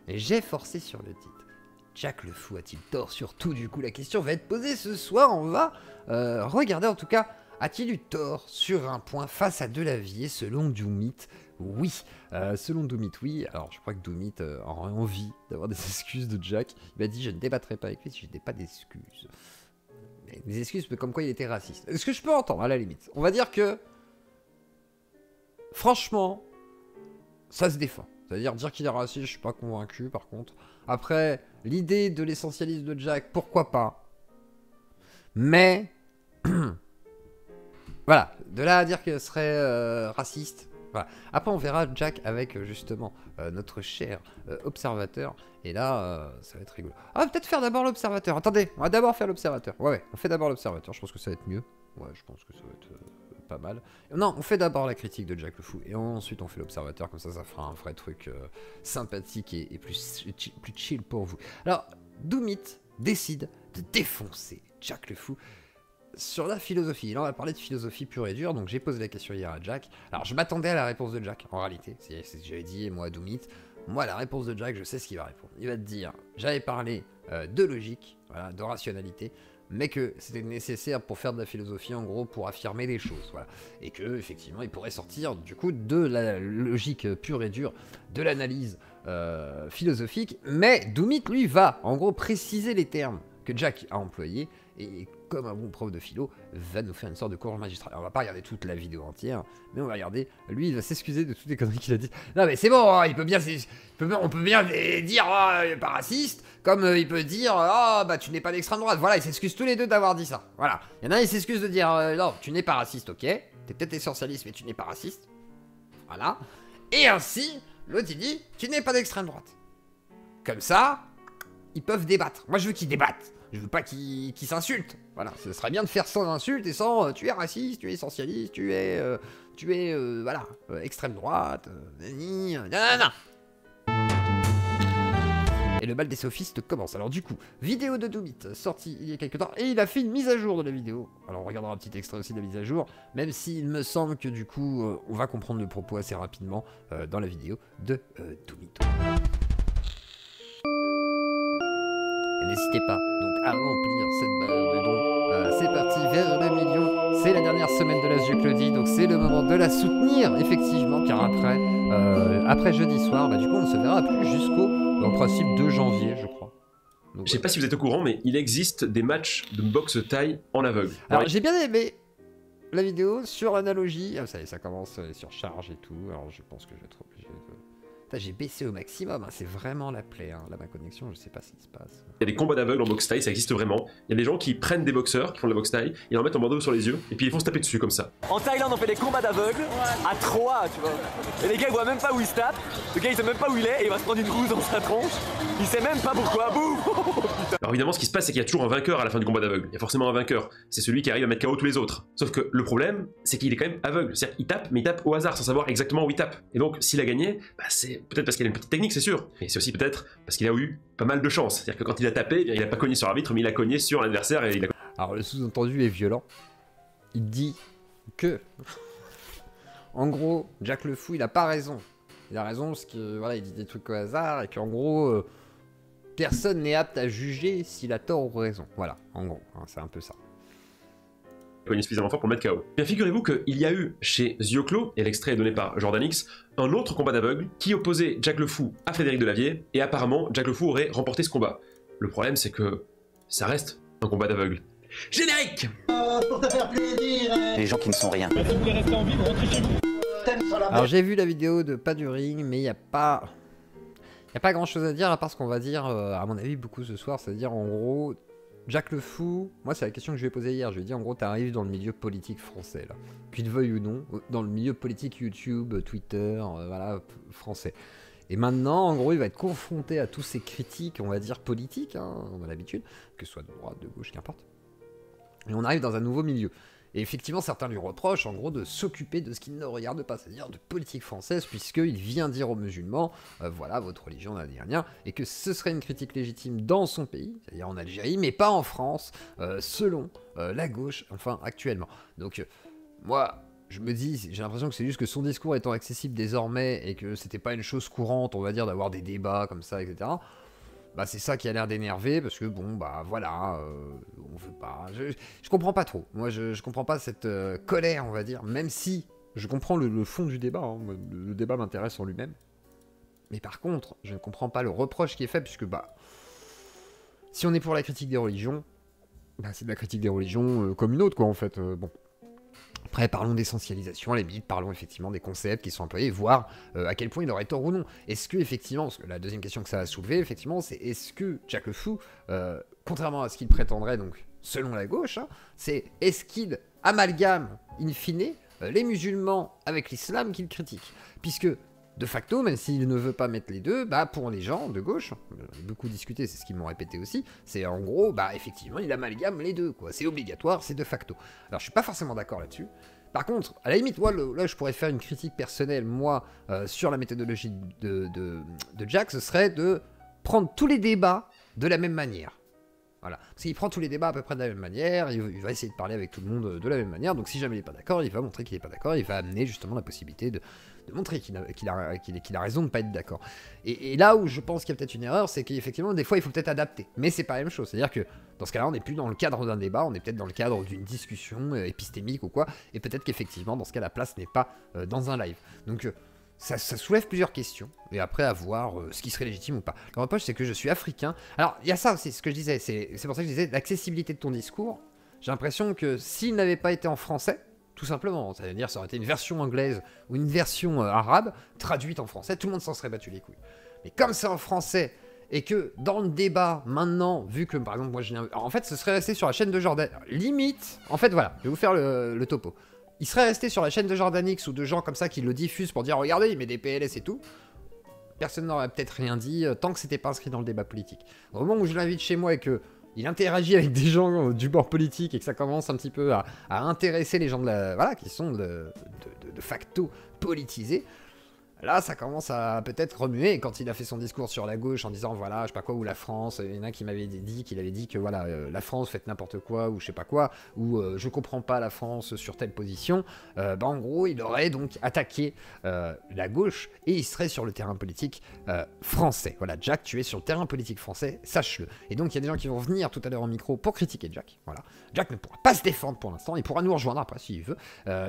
Et j'ai forcé sur le titre. Jack le Fou a-t-il tort sur tout? Du coup, la question va être posée ce soir. On va regarder en tout cas, a-t-il eu tort sur un point face à Delavier selon Doomit? Oui, selon Doomit, oui. Alors, je crois que Doomit aurait envie d'avoir des excuses de Jack. Il m'a dit, je ne débattrai pas avec lui si je n'ai pas d'excuses. Des excuses comme quoi il était raciste. Est-ce que je peux entendre, à la limite? On va dire que, franchement, ça se défend. C'est-à-dire dire qu'il est raciste, je suis pas convaincu par contre. Après, l'idée de l'essentialisme de Jack, pourquoi pas? Mais, voilà, de là à dire qu'il serait raciste. Voilà. Après, on verra Jack avec justement notre cher observateur. Et là, ça va être rigolo. Ah, peut-être faire d'abord l'observateur. Attendez, on va d'abord faire l'observateur. Ouais, on fait d'abord l'observateur. Je pense que ça va être mieux. Ouais, je pense que ça va être pas mal. Non, on fait d'abord la critique de Jack le Fou. Et ensuite, on fait l'observateur. Comme ça fera un vrai truc sympathique et plus chill pour vous. Alors, Doomit décide de défoncer Jack le Fou sur la philosophie. Là, on va parler de philosophie pure et dure. Donc, j'ai posé la question hier à Jack. Alors, je m'attendais à la réponse de Jack, en réalité. C'est ce que j'avais dit, moi, Doomit. Moi, la réponse de Jack, je sais ce qu'il va répondre. Il va te dire, j'avais parlé de logique, voilà, de rationalité, mais que c'était nécessaire pour faire de la philosophie, en gros, pour affirmer des choses, voilà. Et que, effectivement, il pourrait sortir, du coup, de la logique pure et dure, de l'analyse philosophique, mais Doomit, lui, va, en gros, préciser les termes que Jack a employés, et comme un bon prof de philo, va nous faire une sorte de cours magistral. Alors, on va pas regarder toute la vidéo entière, mais on va regarder. Lui, il va s'excuser de toutes les conneries qu'il a dites. Non, mais c'est bon, hein, on peut bien dire, oh, il est pas raciste, comme il peut dire, oh, bah tu n'es pas d'extrême droite. Voilà, ils s'excusent tous les deux d'avoir dit ça. Voilà. Il y en a un, il s'excuse de dire, non, tu n'es pas raciste, ok. T'es peut-être essentialiste, mais tu n'es pas raciste. Voilà. Et ainsi, l'autre, il dit, tu n'es pas d'extrême droite. Comme ça, ils peuvent débattre. Moi, je veux qu'ils débattent. Je veux pas qu'ils s'insultent. Voilà, ce serait bien de faire sans insulte et sans tu es raciste, tu es essentialiste, tu es voilà, extrême droite, non. Et le bal des sophistes commence. Alors du coup, vidéo de Doomit sortie il y a quelques temps et il a fait une mise à jour de la vidéo. Alors on regardera un petit extrait aussi de la mise à jour, même s'il me semble que du coup on va comprendre le propos assez rapidement dans la vidéo de Doomit. N'hésitez pas donc à remplir cette barre de dons. C'est parti vers le million. C'est la dernière semaine de la Claudie, donc c'est le moment de la soutenir effectivement, car après jeudi soir, bah, du coup on ne se verra plus jusqu'au en principe 2 janvier, je crois. Je sais pas si vous êtes au courant, mais il existe des matchs de boxe thaï en aveugle. Alors j'ai bien aimé la vidéo sur l'analogie. Ah, ça commence sur charge et tout. Alors je pense que je vais être obligé de... J'ai baissé au maximum, hein. C'est vraiment la plaie, hein. Là ma connexion, je sais pas ce qui se passe. Il y a des combats d'aveugles en boxe thaï, ça existe vraiment. Il y a des gens qui prennent des boxeurs, qui font de la boxe thaï, ils en mettent en bandeau sur les yeux, et puis ils font se taper dessus comme ça. En Thaïlande, on fait des combats d'aveugles à 3, tu vois. Et les gars, ils voient même pas où ils se tapent. Le gars, il sait même pas où il est, et il va se prendre une gousse dans sa tronche. Il sait même pas pourquoi. Boum. Alors évidemment, ce qui se passe, c'est qu'il y a toujours un vainqueur à la fin du combat d'aveugle. Il y a forcément un vainqueur. C'est celui qui arrive à mettre KO tous les autres. Sauf que le problème, c'est qu'il est quand même aveugle. C'est-à-dire qu'il tape, mais il tape au hasard, sans savoir exactement où il tape. Et donc, s'il a gagné, bah, c'est peut-être parce qu'il a une petite technique, c'est sûr. Mais c'est aussi peut-être parce qu'il a eu pas mal de chance. C'est-à-dire que quand il a tapé, il a pas cogné sur l'arbitre, mais il a cogné sur l'adversaire et il a... Alors le sous-entendu est violent. Il dit que, en gros, Jack le Fou, il a pas raison. Il a raison parce que voilà, il dit des trucs au hasard et qu'en gros, personne n'est apte à juger s'il a tort ou raison. Voilà, en gros, hein, c'est un peu ça. Cogné suffisamment fort pour le mettre KO. Bien figurez-vous qu'il y a eu chez Zioclo, et l'extrait est donné par Jordan X, un autre combat d'aveugle qui opposait Jack le Fou à Frédéric Delavier, et apparemment Jack le Fou aurait remporté ce combat. Le problème c'est que ça reste un combat d'aveugle. Générique. Pour te faire plaisir. Les gens qui ne sont rien. Si vous voulez rester en vie, rentrez chez vous. Alors j'ai vu la vidéo de Pas du Ring, mais il n'y a pas grand chose à dire à part ce qu'on va dire, à mon avis, beaucoup ce soir, c'est-à-dire en gros... Jack le Fou, moi c'est la question que je lui ai posée hier, je lui ai dit en gros t'arrives dans le milieu politique français là, qu'il te veuille ou non, dans le milieu politique YouTube, Twitter, voilà, français. Et maintenant en gros il va être confronté à tous ces critiques, on va dire politiques, hein, on a l'habitude, que ce soit de droite, de gauche, qu'importe. Et on arrive dans un nouveau milieu. Et effectivement, certains lui reprochent, en gros, de s'occuper de ce qu'il ne regarde pas, c'est-à-dire de politique française, puisqu'il vient dire aux musulmans, voilà, votre religion n'a rien, et que ce serait une critique légitime dans son pays, c'est-à-dire en Algérie, mais pas en France, selon la gauche, enfin, actuellement. Donc, moi, je me dis, j'ai l'impression que c'est juste que son discours étant accessible désormais et que c'était pas une chose courante, on va dire, d'avoir des débats comme ça, etc. Bah c'est ça qui a l'air d'énerver parce que bon bah voilà, on veut pas. Je comprends pas trop. Moi je comprends pas cette colère, on va dire, même si je comprends le fond du débat. Hein. Le débat m'intéresse en lui-même. Mais par contre, je ne comprends pas le reproche qui est fait puisque bah si on est pour la critique des religions, bah c'est de la critique des religions comme une autre quoi en fait. Bon. Après, parlons d'essentialisation, à la limite, parlons effectivement des concepts qui sont employés, voir à quel point il aurait tort ou non. Est-ce que, effectivement, parce que la deuxième question que ça a soulevé, effectivement, c'est est-ce que Jack le Fou, contrairement à ce qu'il prétendrait, donc, selon la gauche, hein, c'est est-ce qu'il amalgame, in fine, les musulmans avec l'islam qu'il critique? Puisque, de facto, même s'il ne veut pas mettre les deux, bah pour les gens de gauche, beaucoup discuté, c'est ce qu'ils m'ont répété aussi, c'est en gros, bah effectivement, il amalgame les deux, quoi. C'est obligatoire, c'est de facto. Alors je suis pas forcément d'accord là-dessus. Par contre, à la limite, moi, là, je pourrais faire une critique personnelle, moi, sur la méthodologie de Jack, ce serait de prendre tous les débats de la même manière. Voilà. Parce qu'il prend tous les débats à peu près de la même manière, il va essayer de parler avec tout le monde de la même manière, donc si jamais il n'est pas d'accord, il va montrer qu'il n'est pas d'accord, il va amener justement la possibilité de montrer qu'il a raison de ne pas être d'accord. Et là où je pense qu'il y a peut-être une erreur, c'est qu'effectivement, des fois, il faut peut-être adapter. Mais c'est pas la même chose. C'est-à-dire que dans ce cas-là, on n'est plus dans le cadre d'un débat, on est peut-être dans le cadre d'une discussion épistémique ou quoi, et peut-être qu'effectivement, dans ce cas, la place n'est pas dans un live. Donc, ça soulève plusieurs questions, et après à voir ce qui serait légitime ou pas. Le reproche, c'est que je suis africain. Alors, il y a ça aussi, ce que je disais, c'est pour ça que je disais, l'accessibilité de ton discours, j'ai l'impression que s'il n'avait pas été en français, tout simplement, c'est-à-dire ça aurait été une version anglaise ou une version arabe, traduite en français, tout le monde s'en serait battu les couilles. Mais comme c'est en français, et que dans le débat, maintenant, vu que par exemple, moi en fait, ce serait resté sur la chaîne de Jordan, limite, en fait, voilà, je vais vous faire le topo. Il serait resté sur la chaîne de Jordanix ou de gens comme ça qui le diffusent pour dire regardez, il met des PLS et tout. Personne n'aurait peut-être rien dit tant que c'était pas inscrit dans le débat politique. Au moment où je l'invite chez moi et que il interagit avec des gens du bord politique et que ça commence un petit peu à intéresser les gens de la, voilà, qui sont de facto politisés. Là, ça commence à peut-être remuer. Et quand il a fait son discours sur la gauche en disant, voilà, je sais pas quoi, ou la France, il y en a qui m'avait dit qu'il avait dit que, voilà, la France, faites n'importe quoi, ou je sais pas quoi, ou je comprends pas la France sur telle position, bah, en gros, il aurait donc attaqué la gauche et il serait sur le terrain politique français. Voilà, Jack, tu es sur le terrain politique français, sache-le. Et donc, il y a des gens qui vont venir tout à l'heure au micro pour critiquer Jack. Voilà. Jack ne pourra pas se défendre pour l'instant, il pourra nous rejoindre après s'il veut,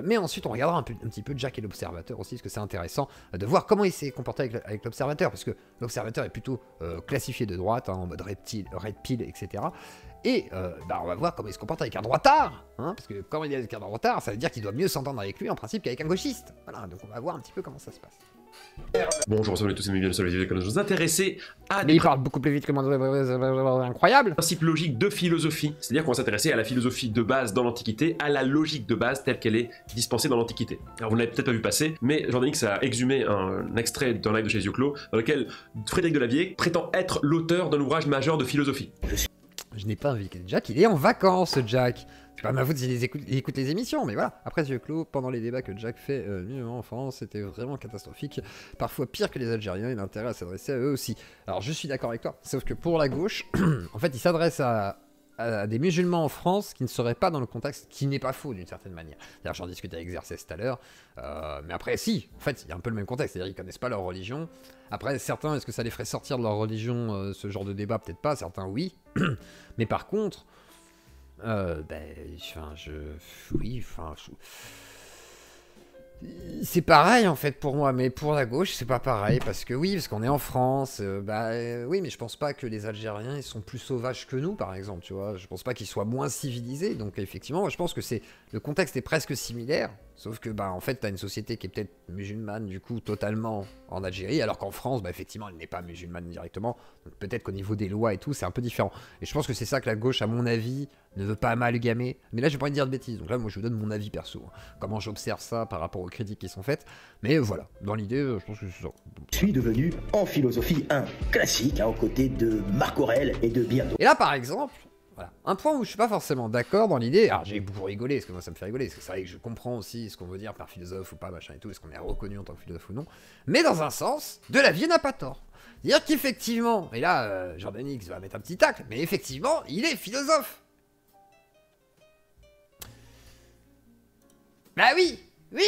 mais ensuite, on regardera un petit peu Jack et l'Observateur aussi, parce que c'est intéressant de voir comment il s'est comporté avec l'Observateur, parce que l'Observateur est plutôt classifié de droite, hein, en mode red pill, etc. Et bah, on va voir comment il se comporte avec un droitard, hein, parce que quand il est avec un droitard, ça veut dire qu'il doit mieux s'entendre avec lui en principe qu'avec un gauchiste. Voilà, donc on va voir un petit peu comment ça se passe. Bonjour, bonsoir à tous et bienvenue sur les vidéos que nous nous intéresser à Mais des il parle beaucoup plus vite que moi, incroyable. principes logiques de philosophie. C'est-à-dire qu'on va s'intéresser à la philosophie de base dans l'Antiquité, à la logique de base telle qu'elle est dispensée dans l'Antiquité. Alors vous ne l'avez peut-être pas vu passer, mais Jordanix a exhumé un extrait d'un live de chez Yeux Clos dans lequel Frédéric Delavier prétend être l'auteur d'un ouvrage majeur de philosophie. Je n'ai pas invité Jack, il est en vacances, Jack. C'est pas ma faute s'il écoute les émissions, mais voilà. Après Yeux Clos, pendant les débats que Jack fait en France, c'était vraiment catastrophique. Parfois pire que les Algériens, il a intérêt à s'adresser à eux aussi. Alors je suis d'accord avec toi, sauf que pour la gauche, en fait, il s'adresse à des musulmans en France qui ne seraient pas dans le contexte, qui n'est pas faux d'une certaine manière. D'ailleurs, j'en discutais avec Xerxes tout à l'heure, mais après, si, en fait, il y a un peu le même contexte, c'est-à-dire qu'ils connaissent pas leur religion. Après, certains, est-ce que ça les ferait sortir de leur religion, ce genre de débat? Peut-être pas, certains, oui. Mais par contre, c'est pareil en fait pour moi, mais pour la gauche c'est pas pareil, parce que oui, parce qu'on est en France, oui, mais je pense pas que les Algériens ils sont plus sauvages que nous par exemple, tu vois, je pense pas qu'ils soient moins civilisés, donc effectivement moi, je pense que le contexte est presque similaire, sauf que en fait t'as une société qui est peut-être musulmane du coup totalement en Algérie, alors qu'en France effectivement elle n'est pas musulmane directement, donc peut-être qu'au niveau des lois et tout c'est un peu différent, et je pense que c'est ça que la gauche à mon avis ne veut pas amalgamer, mais là j'ai pas envie de dire de bêtises, donc là moi je vous donne mon avis perso, hein, comment j'observe ça par rapport aux critiques qui sont faites, mais voilà, dans l'idée je pense que c'est ça. Je suis devenu en philosophie un classique, aux côtés de Marc Aurèle et de bien d'autres. Et là par exemple, voilà, un point où je suis pas forcément d'accord dans l'idée, alors j'ai beaucoup rigolé, parce que moi ça me fait rigoler, parce que c'est vrai que je comprends aussi ce qu'on veut dire par philosophe ou pas, machin et tout, est-ce qu'on est reconnu en tant que philosophe ou non, mais dans un sens, Delavier n'a pas tort. C'est-à-dire qu'effectivement, et là Jordanix va mettre un petit tacle, mais effectivement, il est philosophe. Bah oui, Oui,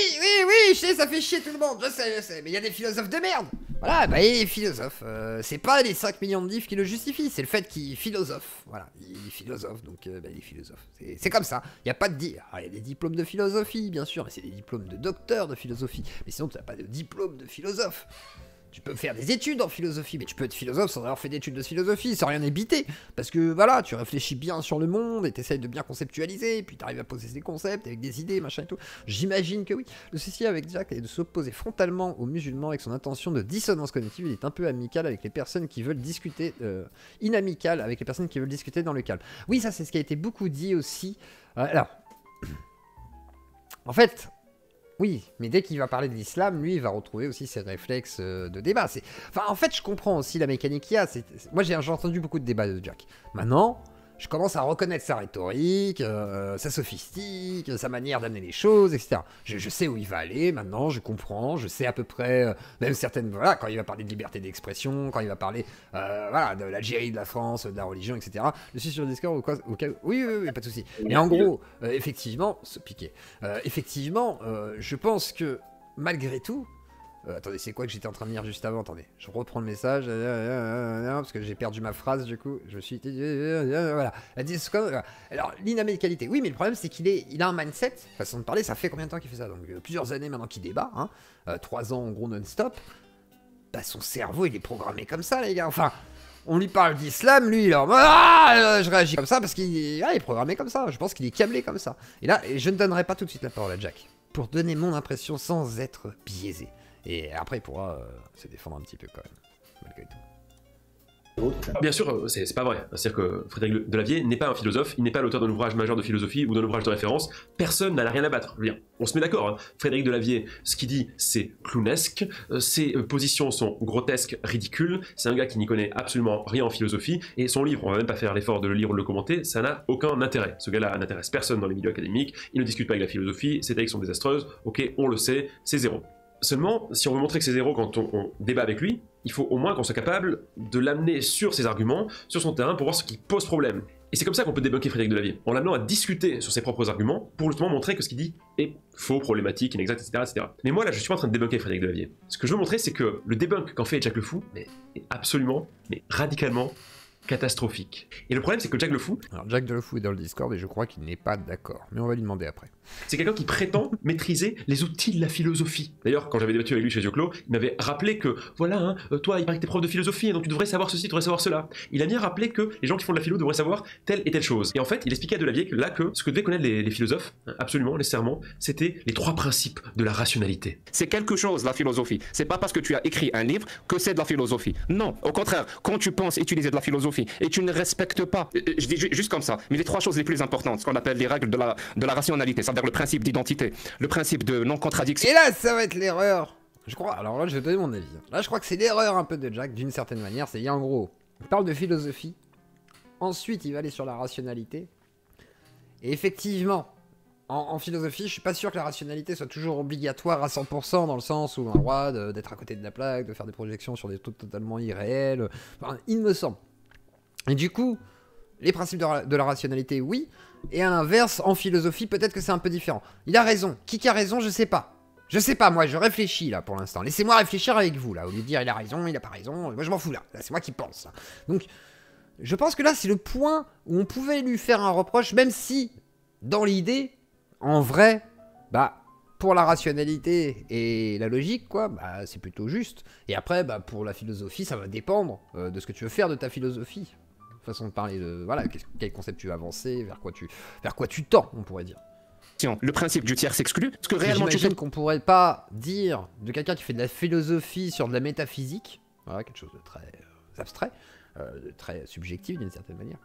je sais, ça fait chier tout le monde, je sais, mais il y a des philosophes de merde. Voilà, bah il est philosophe. C'est pas les 5 millions de livres qui le justifient, c'est le fait qu'il philosophe. Voilà, il est philosophe, donc bah, il est philosophe. C'est comme ça, il n'y a pas de dire. Il y a des diplômes de philosophie, bien sûr, mais c'est des diplômes de docteur de philosophie. Mais sinon, tu n'as pas de diplôme de philosophe. Tu peux faire des études en philosophie, mais tu peux être philosophe sans avoir fait d'études de philosophie, sans rien hébiter. Parce que voilà, tu réfléchis bien sur le monde et t'essayes de bien conceptualiser, et puis t'arrives à poser des concepts avec des idées, machin et tout. J'imagine que oui. Le souci avec Jack est de s'opposer frontalement aux musulmans avec son intention de dissonance cognitive. Il est un peu amical avec les personnes qui veulent discuter, inamical avec les personnes qui veulent discuter dans le calme. Oui, ça c'est ce qui a été beaucoup dit aussi. Alors, en fait... Oui, mais dès qu'il va parler de l'islam, lui, il va retrouver aussi ses réflexes de débat. Enfin, en fait, je comprends aussi la mécanique qu'il y a. Moi, j'ai entendu beaucoup de débats de Jack. Maintenant, je commence à reconnaître sa rhétorique, sa sophistique, sa manière d'amener les choses, etc. Je sais où il va aller, maintenant, je comprends, je sais à peu près, même certaines... Voilà, quand il va parler de liberté d'expression, quand il va parler voilà, de l'Algérie, de la France, de la religion, etc. Je suis sur le Discord au cas où... Oui, pas de souci. Mais en gros, effectivement, se piquer. Effectivement, je pense que, malgré tout... attendez, c'est quoi que j'étais en train de lire juste avant? Attendez, je reprends le message, parce que j'ai perdu ma phrase du coup, je me suis dit, voilà, alors l'inamicalité, oui mais le problème c'est il a un mindset, façon de parler, ça fait combien de temps qu'il fait ça? Donc plusieurs années maintenant qu'il débat, hein, 3 ans en gros non-stop, bah son cerveau il est programmé comme ça les gars, enfin... On lui parle d'islam, lui, je réagis comme ça parce qu'il est programmé comme ça. Je pense qu'il est câblé comme ça. Et là, je ne donnerai pas tout de suite la parole à Jack pour donner mon impression sans être biaisé. Et après, il pourra se défendre un petit peu quand même, malgré tout. Bien sûr, c'est pas vrai. C'est-à-dire que Frédéric Delavier n'est pas un philosophe, il n'est pas l'auteur d'un ouvrage majeur de philosophie ou d'un ouvrage de référence. Personne n'a rien à battre. Je veux dire, on se met d'accord. Hein. Frédéric Delavier, ce qu'il dit, c'est clownesque. Ses positions sont grotesques, ridicules. C'est un gars qui n'y connaît absolument rien en philosophie. Et son livre, on va même pas faire l'effort de le lire ou de le commenter, ça n'a aucun intérêt. Ce gars-là n'intéresse personne dans les milieux académiques. Il ne discute pas avec la philosophie. Ses textes sont désastreuses. Ok, on le sait, c'est zéro. Seulement, si on veut montrer que c'est zéro quand on débat avec lui, il faut au moins qu'on soit capable de l'amener sur ses arguments, sur son terrain, pour voir ce qui pose problème. Et c'est comme ça qu'on peut débunker Frédéric Delavier, en l'amenant à discuter sur ses propres arguments, pour justement montrer que ce qu'il dit est faux, problématique, inexact, etc. Mais moi là, je suis pas en train de débunker Frédéric Delavier. Ce que je veux montrer, c'est que le debunk qu'en fait Jack le Fou est absolument, mais radicalement catastrophique. Et le problème, c'est que Jack le Fou... Alors Jack le Fou est dans le Discord et je crois qu'il n'est pas d'accord, mais on va lui demander après. C'est quelqu'un qui prétend maîtriser les outils de la philosophie. D'ailleurs, quand j'avais débattu avec lui chez Dioclo, il m'avait rappelé que, voilà, hein, toi, il paraît que t'es prof de philosophie, donc tu devrais savoir ceci, tu devrais savoir cela. Il a bien rappelé que les gens qui font de la philo devraient savoir telle et telle chose. Et en fait, il expliquait à Delavier que là, que ce que devaient connaître les philosophes, absolument, nécessairement, c'était les 3 principes de la rationalité. C'est quelque chose, la philosophie. C'est pas parce que tu as écrit un livre que c'est de la philosophie. Non, au contraire, quand tu penses utiliser de la philosophie et tu ne respectes pas, je dis juste comme ça, mais les 3 choses les plus importantes, ce qu'on appelle les règles de la rationalité, c'est-à-dire le principe d'identité, le principe de non-contradiction. Et là, ça va être l'erreur. Je crois, alors là, je vais donner mon avis. Là, je crois que c'est l'erreur un peu de Jack, d'une certaine manière. C'est en gros, il parle de philosophie. Ensuite, il va aller sur la rationalité. Et effectivement, en philosophie, je suis pas sûr que la rationalité soit toujours obligatoire à 100%, dans le sens où on a le droit d'être à côté de la plaque, de faire des projections sur des taux totalement irréels. Enfin, il me semble. Et du coup, les principes de la rationalité, oui. Et à l'inverse, en philosophie, peut-être que c'est un peu différent. Il a raison. Qui a raison, je sais pas. Je sais pas, moi, je réfléchis, là, pour l'instant. Laissez-moi réfléchir avec vous, là. Au lieu de dire, il a raison, il a pas raison. Moi, je m'en fous, là. Là, c'est moi qui pense. Là. Donc, je pense que là, c'est le point où on pouvait lui faire un reproche, même si, dans l'idée, en vrai, bah, pour la rationalité et la logique, quoi, bah, c'est plutôt juste. Et après, bah, pour la philosophie, ça va dépendre de ce que tu veux faire de ta philosophie. Façon de parler de, voilà, quel concept tu veux avancer, vers quoi tu tends, on pourrait dire. Le principe du tiers s'exclut, ce que réellement tu j'imagine qu'on pourrait pas dire de quelqu'un qui fait de la philosophie sur de la métaphysique, voilà, quelque chose de très abstrait, de très subjectif d'une certaine manière,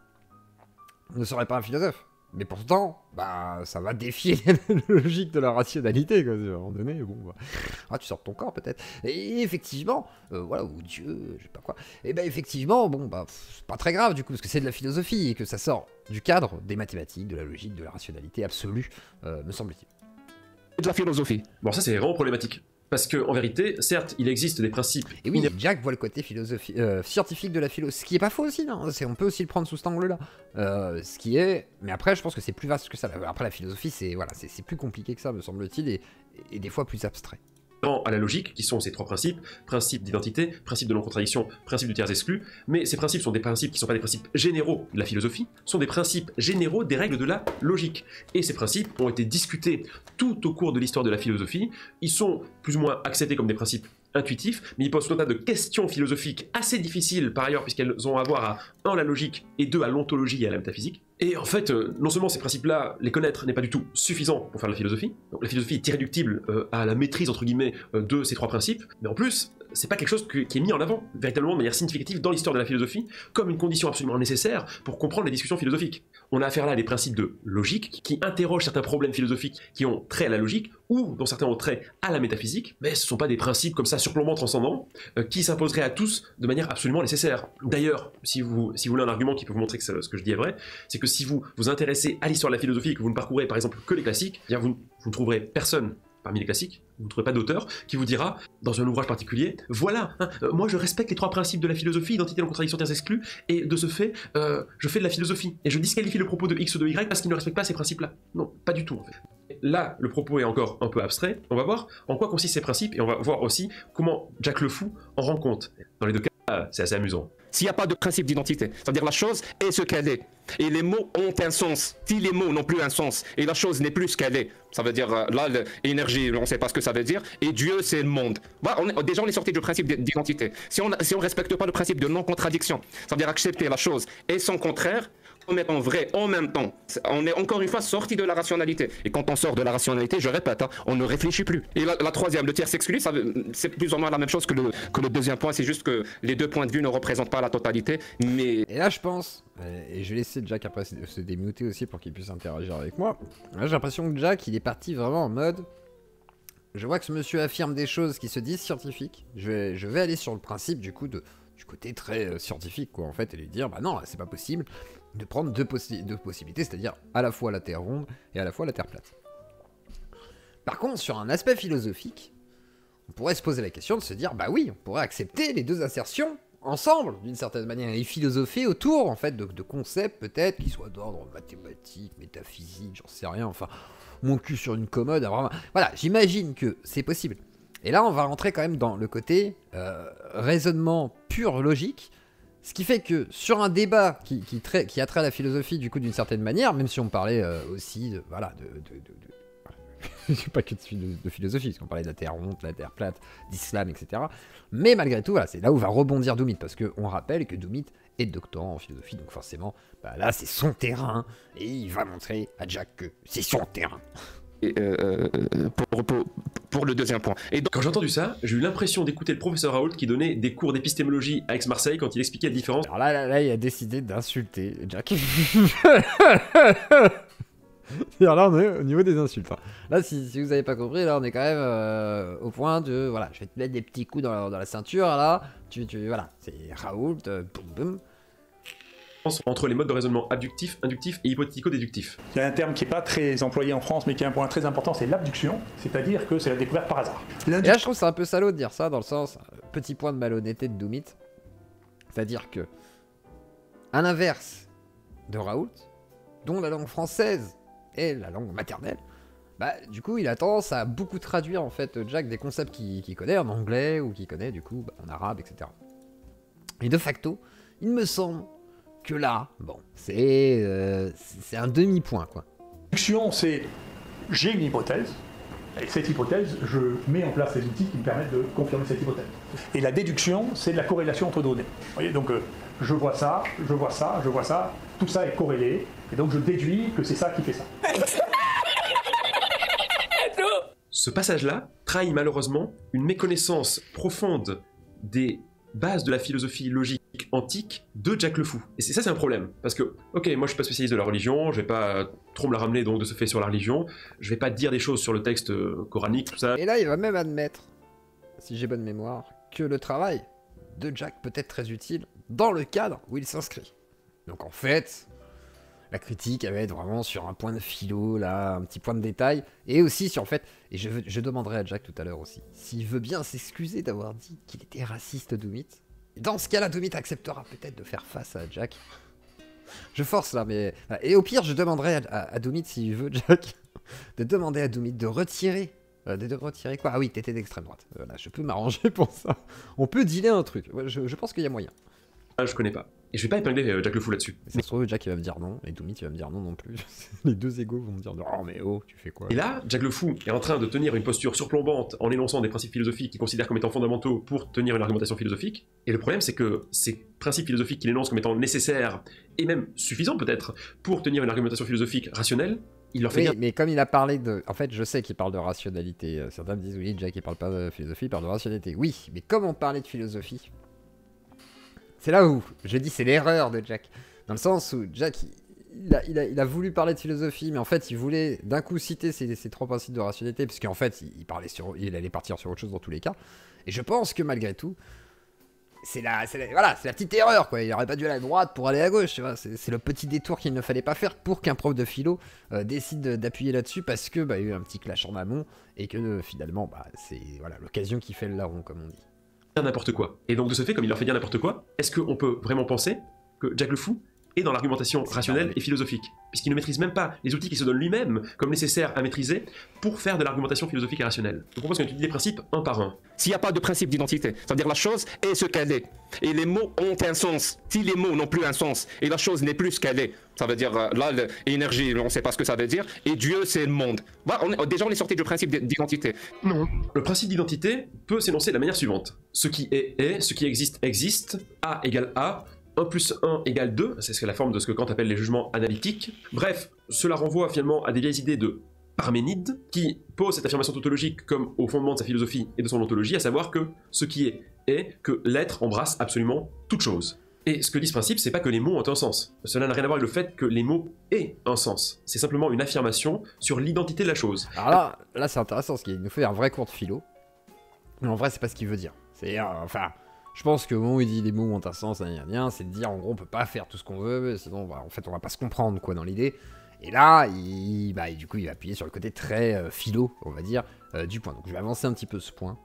ne serait pas un philosophe. Mais pourtant, bah, ça va défier la logique de la rationalité, quoi. À un moment donné, bon, bah, ah, tu sors de ton corps, peut-être. Et effectivement, voilà, ou Dieu, je sais pas quoi. Et ben, effectivement, bon, bah, c'est pas très grave, du coup, parce que c'est de la philosophie, et que ça sort du cadre des mathématiques, de la logique, de la rationalité absolue, me semble-t-il. de la philosophie. Bon, ça, c'est vraiment problématique. Parce que en vérité, certes, il existe des principes. Et oui, Jack voit le côté scientifique de la philo, ce qui est pas faux aussi, non, on peut aussi le prendre sous cet angle-là. Ce qui est, mais après, je pense que c'est plus vaste que ça. Après, la philosophie, c'est voilà, c'est plus compliqué que ça, me semble-t-il, et des fois plus abstrait. À la logique, qui sont ces trois principes, principe d'identité, principe de non-contradiction, principe du tiers exclu, mais ces principes sont des principes qui ne sont pas des principes généraux de la philosophie, sont des principes généraux des règles de la logique. Et ces principes ont été discutés tout au cours de l'histoire de la philosophie, ils sont plus ou moins acceptés comme des principes intuitifs, mais ils posent tout un tas de questions philosophiques assez difficiles par ailleurs, puisqu'elles ont à voir à 1 la logique et 2 à l'ontologie et à la métaphysique. Et en fait, non seulement ces principes-là, les connaître n'est pas du tout suffisant pour faire de la philosophie, donc la philosophie est irréductible à la maîtrise, entre guillemets, de ces 3 principes, mais en plus, c'est pas quelque chose qui est mis en avant véritablement de manière significative dans l'histoire de la philosophie comme une condition absolument nécessaire pour comprendre les discussions philosophiques. On a affaire là à des principes de logique qui interrogent certains problèmes philosophiques qui ont trait à la logique ou dont certains ont trait à la métaphysique, mais ce sont pas des principes comme ça surplombants, transcendants, qui s'imposeraient à tous de manière absolument nécessaire. D'ailleurs, si vous voulez un argument qui peut vous montrer que ce que je dis est vrai, c'est que si vous vous intéressez à l'histoire de la philosophie et que vous ne parcourez par exemple que les classiques, eh bien vous ne trouverez personne parmi les classiques, vous ne trouverez pas d'auteur qui vous dira, dans un ouvrage particulier, voilà, moi je respecte les 3 principes de la philosophie, identité, non-contradiction, tiers exclu, et de ce fait, je fais de la philosophie, et je disqualifie le propos de X ou de Y parce qu'il ne respecte pas ces principes-là. Non, pas du tout en fait. Là, le propos est encore un peu abstrait, on va voir en quoi consistent ces principes, et on va voir aussi comment Jack le Fou en rend compte. Dans les 2 cas, c'est assez amusant. S'il n'y a pas de principe d'identité, c'est-à-dire la chose est ce qu'elle est, et les mots ont un sens, si les mots n'ont plus un sens, et la chose n'est plus ce qu'elle est, ça veut dire, là, l'énergie, on ne sait pas ce que ça veut dire, et Dieu, c'est le monde. Voilà, déjà, on est sorti du principe d'identité. Si on ne respecte pas le principe de non-contradiction, ça veut dire accepter la chose et son contraire, comme étant vrai en même temps, on est encore une fois sorti de la rationalité. Et quand on sort de la rationalité, je répète, hein, on ne réfléchit plus. Et la troisième, le tiers exclu, c'est plus ou moins la même chose que le deuxième point, c'est juste que les 2 points de vue ne représentent pas la totalité, mais... Et là, je pense, et je vais laisser Jack après se démuter aussi pour qu'il puisse interagir avec moi, là j'ai l'impression que Jack, il est parti vraiment en mode... Je vois que ce monsieur affirme des choses qui se disent scientifiques, je vais aller sur le principe du coup du côté très scientifique, quoi, en fait, et lui dire, bah non, c'est pas possible de prendre deux possibilités, c'est-à-dire à la fois la Terre ronde et à la fois la Terre plate. Par contre, sur un aspect philosophique, on pourrait se poser la question de se dire, bah oui, on pourrait accepter les 2 assertions ensemble, d'une certaine manière, et philosopher autour, en fait, de concepts peut-être qui soient d'ordre mathématique, métaphysique, j'en sais rien, enfin, mon cul sur une commode, vraiment... Voilà, j'imagine que c'est possible. Et là, on va rentrer quand même dans le côté raisonnement pur logique, ce qui fait que sur un débat qui a trait à la philosophie, du coup, d'une certaine manière, même si on parlait aussi, voilà, pas que de philosophie, parce qu'on parlait de la Terre ronde, la Terre plate, d'islam, etc. Mais malgré tout, voilà, c'est là où va rebondir Doumit, parce qu'on rappelle que Doumit est doctorant en philosophie, donc forcément, bah là, c'est son terrain, et il va montrer à Jack que c'est son terrain. Pour le deuxième point. Et donc... Quand j'ai entendu ça, j'ai eu l'impression d'écouter le professeur Raoult qui donnait des cours d'épistémologie à Aix-Marseille quand il expliquait la différence. Alors là, il a décidé d'insulter Jack. Alors là, on est au niveau des insultes. Enfin, là, si vous n'avez pas compris, là, on est quand même au point de... Voilà, je vais te mettre des petits coups dans la ceinture, là. Voilà, c'est Raoult, boum, boum. Entre les modes de raisonnement abductif, inductif et hypothético-déductif. Il y a un terme qui n'est pas très employé en France, mais qui est un point très important, c'est l'abduction, c'est-à-dire que c'est la découverte par hasard. Et là, je trouve que c'est un peu salaud de dire ça, dans le sens, petit point de malhonnêteté de Doumit, c'est-à-dire que, à l'inverse de Raoult, dont la langue française est la langue maternelle, bah, du coup, il a tendance à beaucoup traduire, en fait, Jack, des concepts qu'il connaît en anglais, ou qu'il connaît, du coup, en arabe, etc. Et de facto, il me semble que là, bon, c'est un demi-point, quoi. L'abduction, c'est j'ai une hypothèse, et cette hypothèse, je mets en place les outils qui me permettent de confirmer cette hypothèse. Et la déduction, c'est de la corrélation entre données. Vous voyez, donc je vois ça, je vois ça, je vois ça, tout ça est corrélé, et donc je déduis que c'est ça qui fait ça. Ce passage-là trahit malheureusement une méconnaissance profonde des bases de la philosophie logique antique de Jack le Fou. Et ça, c'est un problème. Parce que, ok, moi je suis pas spécialiste de la religion, je vais pas trop me la ramener donc de ce fait sur la religion, je vais pas dire des choses sur le texte coranique, tout ça. Et là, il va même admettre, si j'ai bonne mémoire, que le travail de Jack peut être très utile dans le cadre où il s'inscrit. Donc en fait, La critique, elle va être vraiment sur un point de philo, là, un petit point de détail. Et aussi sur, en fait, et je demanderai à Jack tout à l'heure aussi, s'il veut bien s'excuser d'avoir dit qu'il était raciste, Doomit. Dans ce cas-là, Doomit acceptera peut-être de faire face à Jack. Je force là, mais... Et au pire, je demanderai à Doomit, s'il veut, Jack, de demander à Doomit de retirer... de retirer quoi? Ah oui, t'étais d'extrême droite. Voilà, je peux m'arranger pour ça. On peut dealer un truc. Ouais, je pense qu'il y a moyen. Ah, je connais pas. Et je vais pas épingler Jack le Fou là-dessus. Mais ça se trouve, Jack il va me dire non, et Doomit il va me dire non non plus. Les deux égos vont me dire oh mais oh, tu fais quoi? Et là, Jack le Fou est en train de tenir une posture surplombante en énonçant des principes philosophiques qu'il considère comme étant fondamentaux pour tenir une argumentation philosophique. Et le problème, c'est que ces principes philosophiques qu'il énonce comme étant nécessaires, et même suffisants peut-être, pour tenir une argumentation philosophique rationnelle, il leur fait Oui, dire... mais comme il a parlé de... En fait, je sais qu'il parle de rationalité. Certains me disent oui, Jack il parle pas de philosophie, il parle de rationalité. Oui, mais comme on parlait de philosophie... C'est là où je dis c'est l'erreur de Jack. Dans le sens où Jack, il a voulu parler de philosophie, mais en fait, il voulait d'un coup citer ces trois principes de rationalité, puisqu'en fait, il allait partir sur autre chose dans tous les cas. Et je pense que malgré tout, c'est la petite erreur, quoi. Il aurait pas dû aller à droite pour aller à gauche, tu vois. C'est le petit détour qu'il ne fallait pas faire pour qu'un prof de philo décide d'appuyer là-dessus, parce que il y a eu un petit clash en amont, et que finalement, c'est l'occasion qui fait le larron, comme on dit. N'importe quoi. Et donc de ce fait, comme il leur fait dire n'importe quoi, est-ce qu'on peut vraiment penser que Jack le Fou est dans l'argumentation rationnelle et philosophique, puisqu'il ne maîtrise même pas les outils qu'il se donne lui-même comme nécessaires à maîtriser pour faire de l'argumentation philosophique et rationnelle. Je propose qu'on étudie les principes un par un. S'il n'y a pas de principe d'identité, c'est-à-dire la chose est ce qu'elle est, et les mots ont un sens. Si les mots n'ont plus un sens, et la chose n'est plus ce qu'elle est, ça veut dire, là, l'énergie, on ne sait pas ce que ça veut dire, et Dieu, c'est le monde. Voilà, déjà, on est sorti du principe d'identité. Non. Le principe d'identité peut s'énoncer de la manière suivante. Ce qui est, ce qui existe, existe, A égale A, 1 plus 1 égale 2, c'est la forme de ce que Kant appelle les jugements analytiques. Bref, cela renvoie finalement à des vieilles idées de Parménide, qui pose cette affirmation tautologique comme au fondement de sa philosophie et de son ontologie, à savoir que ce qui est que l'être embrasse absolument toute chose. Et ce que dit ce principe, c'est pas que les mots ont un sens. Cela n'a rien à voir avec le fait que les mots aient un sens. C'est simplement une affirmation sur l'identité de la chose. Alors là c'est intéressant, parce qu'il nous fait un vrai cours de philo. Mais en vrai, c'est pas ce qu'il veut dire. C'est je pense que bon, il dit les mots ont un sens, c'est de dire en gros on peut pas faire tout ce qu'on veut, sinon en fait on va pas se comprendre quoi dans l'idée. Et là, du coup il va appuyer sur le côté très philo, on va dire, du point. Donc je vais avancer un petit peu ce point.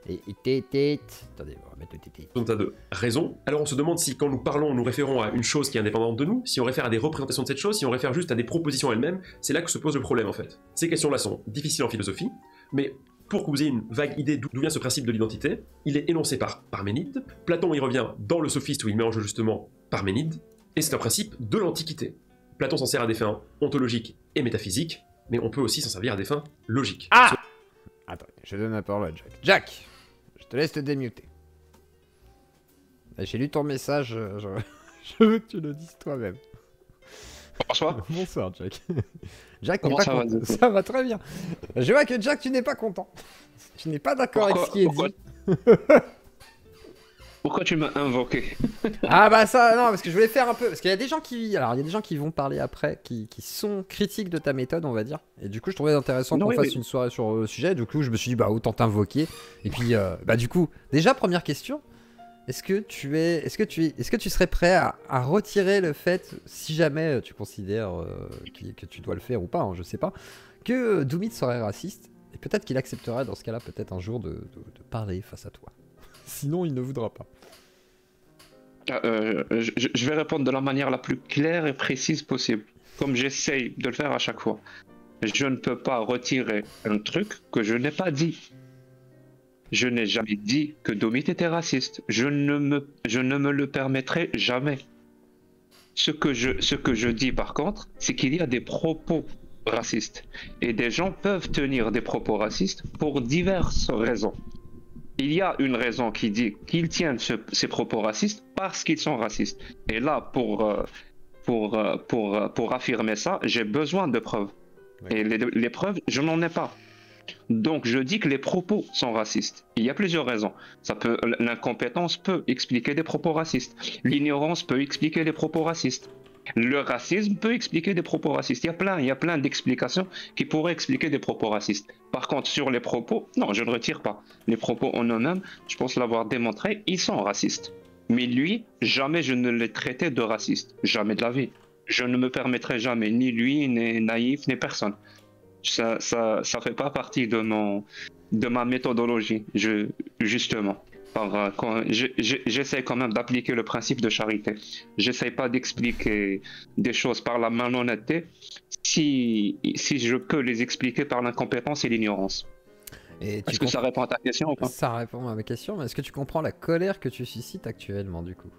Attendez, on va mettre le tété. Donc t'as de raison. Alors on se demande si quand nous parlons, nous référons à une chose qui est indépendante de nous, si on réfère à des représentations de cette chose, si on réfère juste à des propositions elles-mêmes, c'est là que se pose le problème en fait. Ces questions-là sont difficiles en philosophie, mais pour que vous ayez une vague idée d'où vient ce principe de l'identité, il est énoncé par Parménide, Platon y revient dans le Sophiste où il met en jeu justement Parménide, et c'est un principe de l'Antiquité. Platon s'en sert à des fins ontologiques et métaphysiques, mais on peut aussi s'en servir à des fins logiques. Ah Attends, je donne la parole à Jack. Jack, je te laisse te démuter. J'ai lu ton message, je veux que tu le dises toi-même. Bonsoir. Bonsoir, Jack. Jack n'est Comment pas ça va, content. Ça va très bien. Je vois que Jack, tu n'es pas content. Tu n'es pas d'accord avec ce qui est dit. Pourquoi tu m'as invoqué? Ah bah ça, non, parce que je voulais faire un peu... Parce qu'il y a des gens qui... Alors, il y a des gens qui vont parler après, qui sont critiques de ta méthode, on va dire. Et du coup, je trouvais intéressant qu'on fasse une soirée sur le sujet. Du coup, je me suis dit, bah, autant t'invoquer. Et puis, du coup, déjà, première question. Est-ce que tu serais prêt à retirer le fait, si jamais tu considères que tu dois le faire ou pas, hein, je sais pas, que Doomit serait raciste, et peut-être qu'il accepterait dans ce cas-là peut-être un jour de parler face à toi. Sinon, il ne voudra pas. Je vais répondre de la manière la plus claire et précise possible, comme j'essaye de le faire à chaque fois. Je ne peux pas retirer un truc que je n'ai pas dit. Je n'ai jamais dit que Doomit était raciste. Je ne me le permettrai jamais. Ce que je dis par contre, c'est qu'il y a des propos racistes. Et des gens peuvent tenir des propos racistes pour diverses raisons. Il y a une raison qui dit qu'ils tiennent ces propos racistes parce qu'ils sont racistes. Et là, pour affirmer ça, j'ai besoin de preuves. Oui. Et les preuves, je n'en ai pas. Donc je dis que les propos sont racistes. Il y a plusieurs raisons. L'incompétence peut expliquer des propos racistes. L'ignorance peut expliquer des propos racistes. Le racisme peut expliquer des propos racistes. Il y a plein d'explications qui pourraient expliquer des propos racistes. Par contre, sur les propos, non, je ne retire pas. Les propos en eux-mêmes, je pense l'avoir démontré, ils sont racistes. Mais lui, jamais je ne l'ai traité de raciste. Jamais de la vie. je ne me permettrai jamais, ni lui, ni Naïf, ni personne. Ça fait pas partie de ma méthodologie, justement. J'essaie quand même d'appliquer le principe de charité. J'essaie pas d'expliquer des choses par la malhonnêteté si je peux les expliquer par l'incompétence et l'ignorance. Est-ce que ça répond à ta question ou pas? Ça répond à ma question, mais est-ce que tu comprends la colère que tu suscites actuellement, du coup?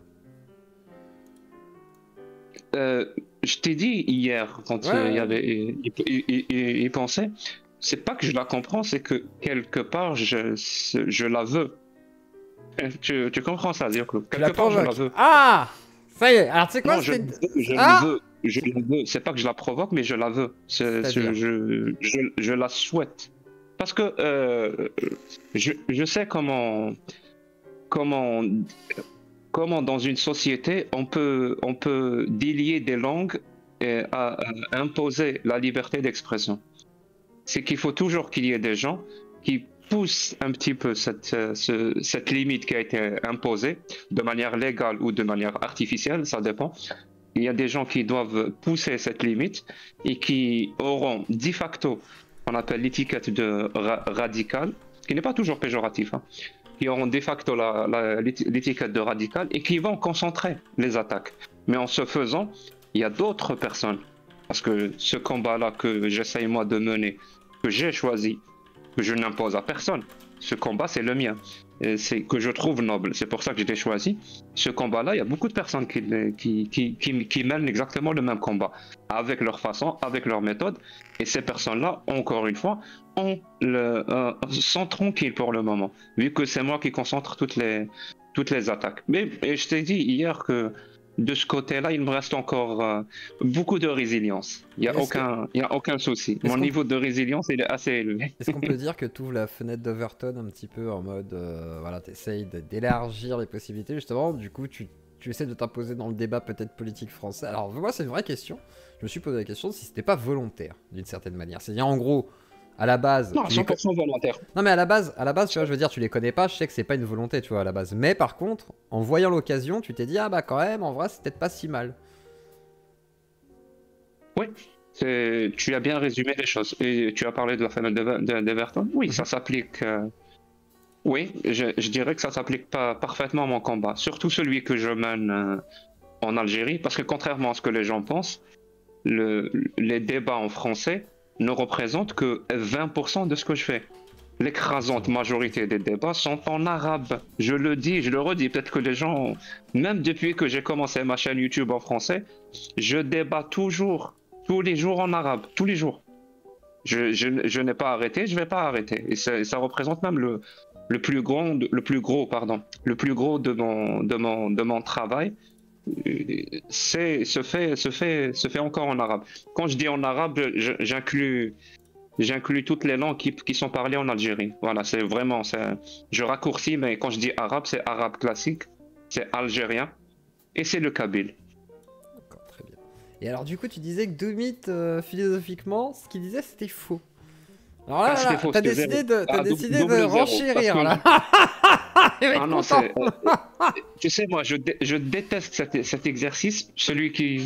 Je t'ai dit hier, quand il pensait, c'est pas que je la comprends, c'est que quelque part, je la veux. Tu comprends ça, dire que quelque part, je la veux. Ah! Ça y est, alors tu sais quoi? Non, je la veux. Je la veux. C'est pas que je la provoque, mais je la veux. Je la souhaite. Parce que je sais comment dans une société on peut délier des langues et imposer la liberté d'expression. C'est qu'il faut toujours qu'il y ait des gens qui poussent un petit peu cette limite qui a été imposée de manière légale ou de manière artificielle, ça dépend. Il y a des gens qui doivent pousser cette limite et qui auront de facto, on appelle l'étiquette de radical, ce qui n'est pas toujours péjoratif, hein, qui auront de facto l'étiquette de radical et qui vont concentrer les attaques. Mais en ce faisant, il y a d'autres personnes, parce que ce combat-là que j'essaye moi de mener, que j'ai choisi, que je n'impose à personne, ce combat c'est le mien, c'est que je trouve noble, c'est pour ça que je l'ai choisi. Ce combat-là, il y a beaucoup de personnes qui mènent exactement le même combat, avec leur façon, avec leur méthode, et ces personnes-là, encore une fois, sont tranquilles pour le moment, vu que c'est moi qui concentre toutes les attaques. Mais je t'ai dit hier que de ce côté-là, il me reste encore beaucoup de résilience. Il n'y a aucun souci. Mon niveau de résilience, il est assez élevé. Est-ce qu'on peut dire que tu ouvres la fenêtre d'Overton un petit peu en mode, voilà, tu essayes d'élargir les possibilités, justement, du coup, tu essaies de t'imposer dans le débat peut-être politique français. Alors, moi, c'est une vraie question. Je me suis posé la question si c'était pas volontaire, d'une certaine manière. C'est-à-dire, en gros, à la base... Non, 100% volontaire. Non, mais à la base, tu vois, je veux dire, tu les connais pas, je sais que c'est pas une volonté, tu vois, à la base. Mais par contre, en voyant l'occasion, tu t'es dit, ah bah quand même, en vrai, c'est peut-être pas si mal. Oui, tu as bien résumé les choses. Et tu as parlé de la fenêtre d'Everton. Oui, ça s'applique... Oui, je dirais que ça s'applique pas parfaitement à mon combat. Surtout celui que je mène en Algérie, parce que contrairement à ce que les gens pensent, les débats en français ne représentent que 20% de ce que je fais. L'écrasante majorité des débats sont en arabe. Je le dis, je le redis, peut-être que les gens, même depuis que j'ai commencé ma chaîne YouTube en français, je débat toujours, tous les jours en arabe, tous les jours. Je n'ai pas arrêté, je ne vais pas arrêter. Et ça représente même le plus gros de mon travail. Se fait encore en arabe. Quand je dis en arabe, j'inclus toutes les langues qui sont parlées en Algérie. Voilà, c'est vraiment, je raccourcis, mais quand je dis arabe, c'est arabe classique, c'est algérien et c'est le kabyle. D'accord, très bien. Et alors du coup, tu disais que Doumit, philosophiquement, ce qu'il disait, c'était faux. Alors là, t'as décidé de renchérir, là. Ah non, tu sais, moi, je déteste cet exercice, celui qui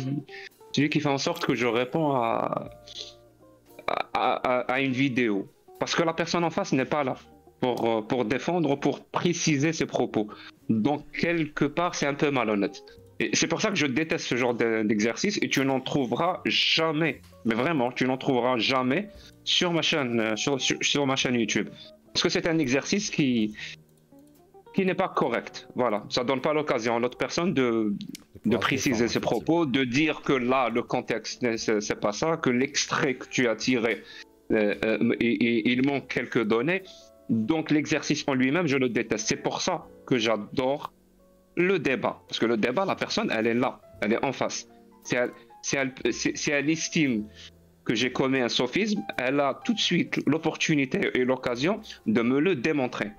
fait en sorte que je réponds à une vidéo. Parce que la personne en face n'est pas là pour défendre, pour préciser ses propos. Donc, quelque part, c'est un peu malhonnête. Et c'est pour ça que je déteste ce genre d'exercice et tu n'en trouveras jamais, mais vraiment, tu n'en trouveras jamais sur ma chaîne, sur ma chaîne YouTube. Parce que c'est un exercice qui n'est pas correct. Voilà, ça donne pas l'occasion à l'autre personne de préciser ses propos, de dire que là, le contexte, c'est pas ça, que l'extrait que tu as tiré, il manque quelques données. Donc l'exercice en lui-même, je le déteste. C'est pour ça que j'adore le débat. Parce que le débat, la personne, elle est là, elle est en face. Si elle estime que j'ai commis un sophisme, elle a tout de suite l'opportunité et l'occasion de me le démontrer.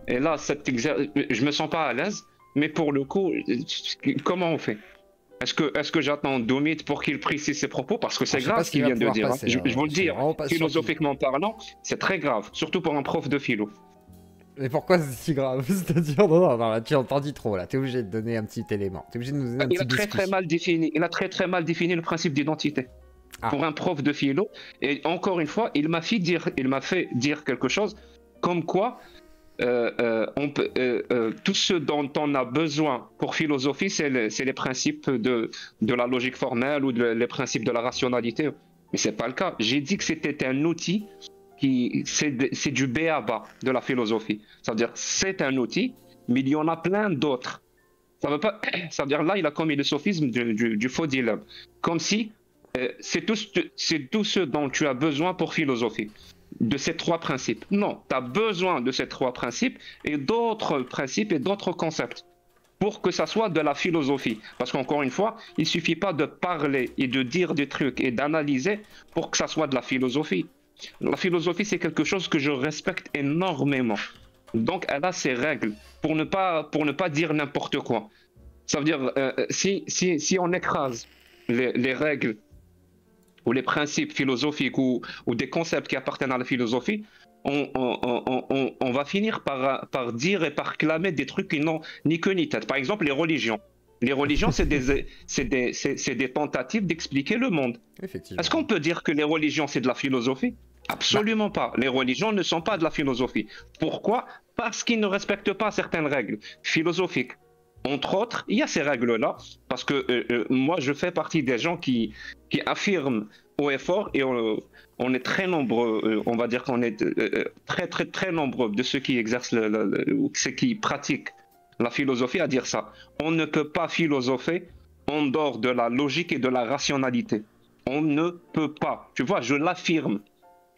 Et là, je me sens pas à l'aise, mais pour le coup, comment on fait? Est-ce que j'attends Doumit pour qu'il précise ses propos? Parce que c'est grave ce qu'il vient de dire. Passer, je vous le dis, philosophiquement parlant, c'est très grave, surtout pour un prof de philo. Mais pourquoi c'est si grave? C'est-à-dire, non, là, tu t'en dis trop, là. T'es obligé de donner un petit élément. T'es obligé de nous donner un Il petit a très biscuit. très mal défini, il a très très mal défini le principe d'identité. Ah. Pour un prof de philo. Et encore une fois, il m'a fait dire quelque chose comme quoi tout ce dont on a besoin pour philosophie, c'est les principes de la logique formelle ou les principes de la rationalité. Mais c'est pas le cas. J'ai dit que c'était un outil c'est du b à bas de la philosophie. C'est-à-dire, c'est un outil, mais il y en a plein d'autres. Ça veut pas, ça veut dire là, il a commis le sophisme du faux dilemme. Comme si c'est tout ce dont tu as besoin pour philosophie. De ces trois principes. Non, tu as besoin de ces trois principes et d'autres principes et d'autres concepts pour que ça soit de la philosophie. Parce qu'encore une fois, il suffit pas de parler et de dire des trucs et d'analyser pour que ça soit de la philosophie. La philosophie, c'est quelque chose que je respecte énormément. Donc, elle a ses règles pour ne pas dire n'importe quoi. Ça veut dire, si on écrase les règles ou les principes philosophiques ou des concepts qui appartiennent à la philosophie, on va finir par dire et par clamer des trucs qui n'ont ni queue ni tête. Par exemple, les religions. Les religions, c'est des tentatives d'expliquer le monde. Effectivement. Est-ce qu'on peut dire que les religions, c'est de la philosophie? Absolument pas. Les religions ne sont pas de la philosophie. Pourquoi? Parce qu'ils ne respectent pas certaines règles philosophiques. Entre autres, il y a ces règles-là, parce que moi, je fais partie des gens qui affirment haut et fort, et on est très nombreux, on va dire qu'on est très, très, très nombreux de ceux qui exercent, ou ceux qui pratiquent la philosophie à dire ça. On ne peut pas philosopher en dehors de la logique et de la rationalité. On ne peut pas. Tu vois, je l'affirme.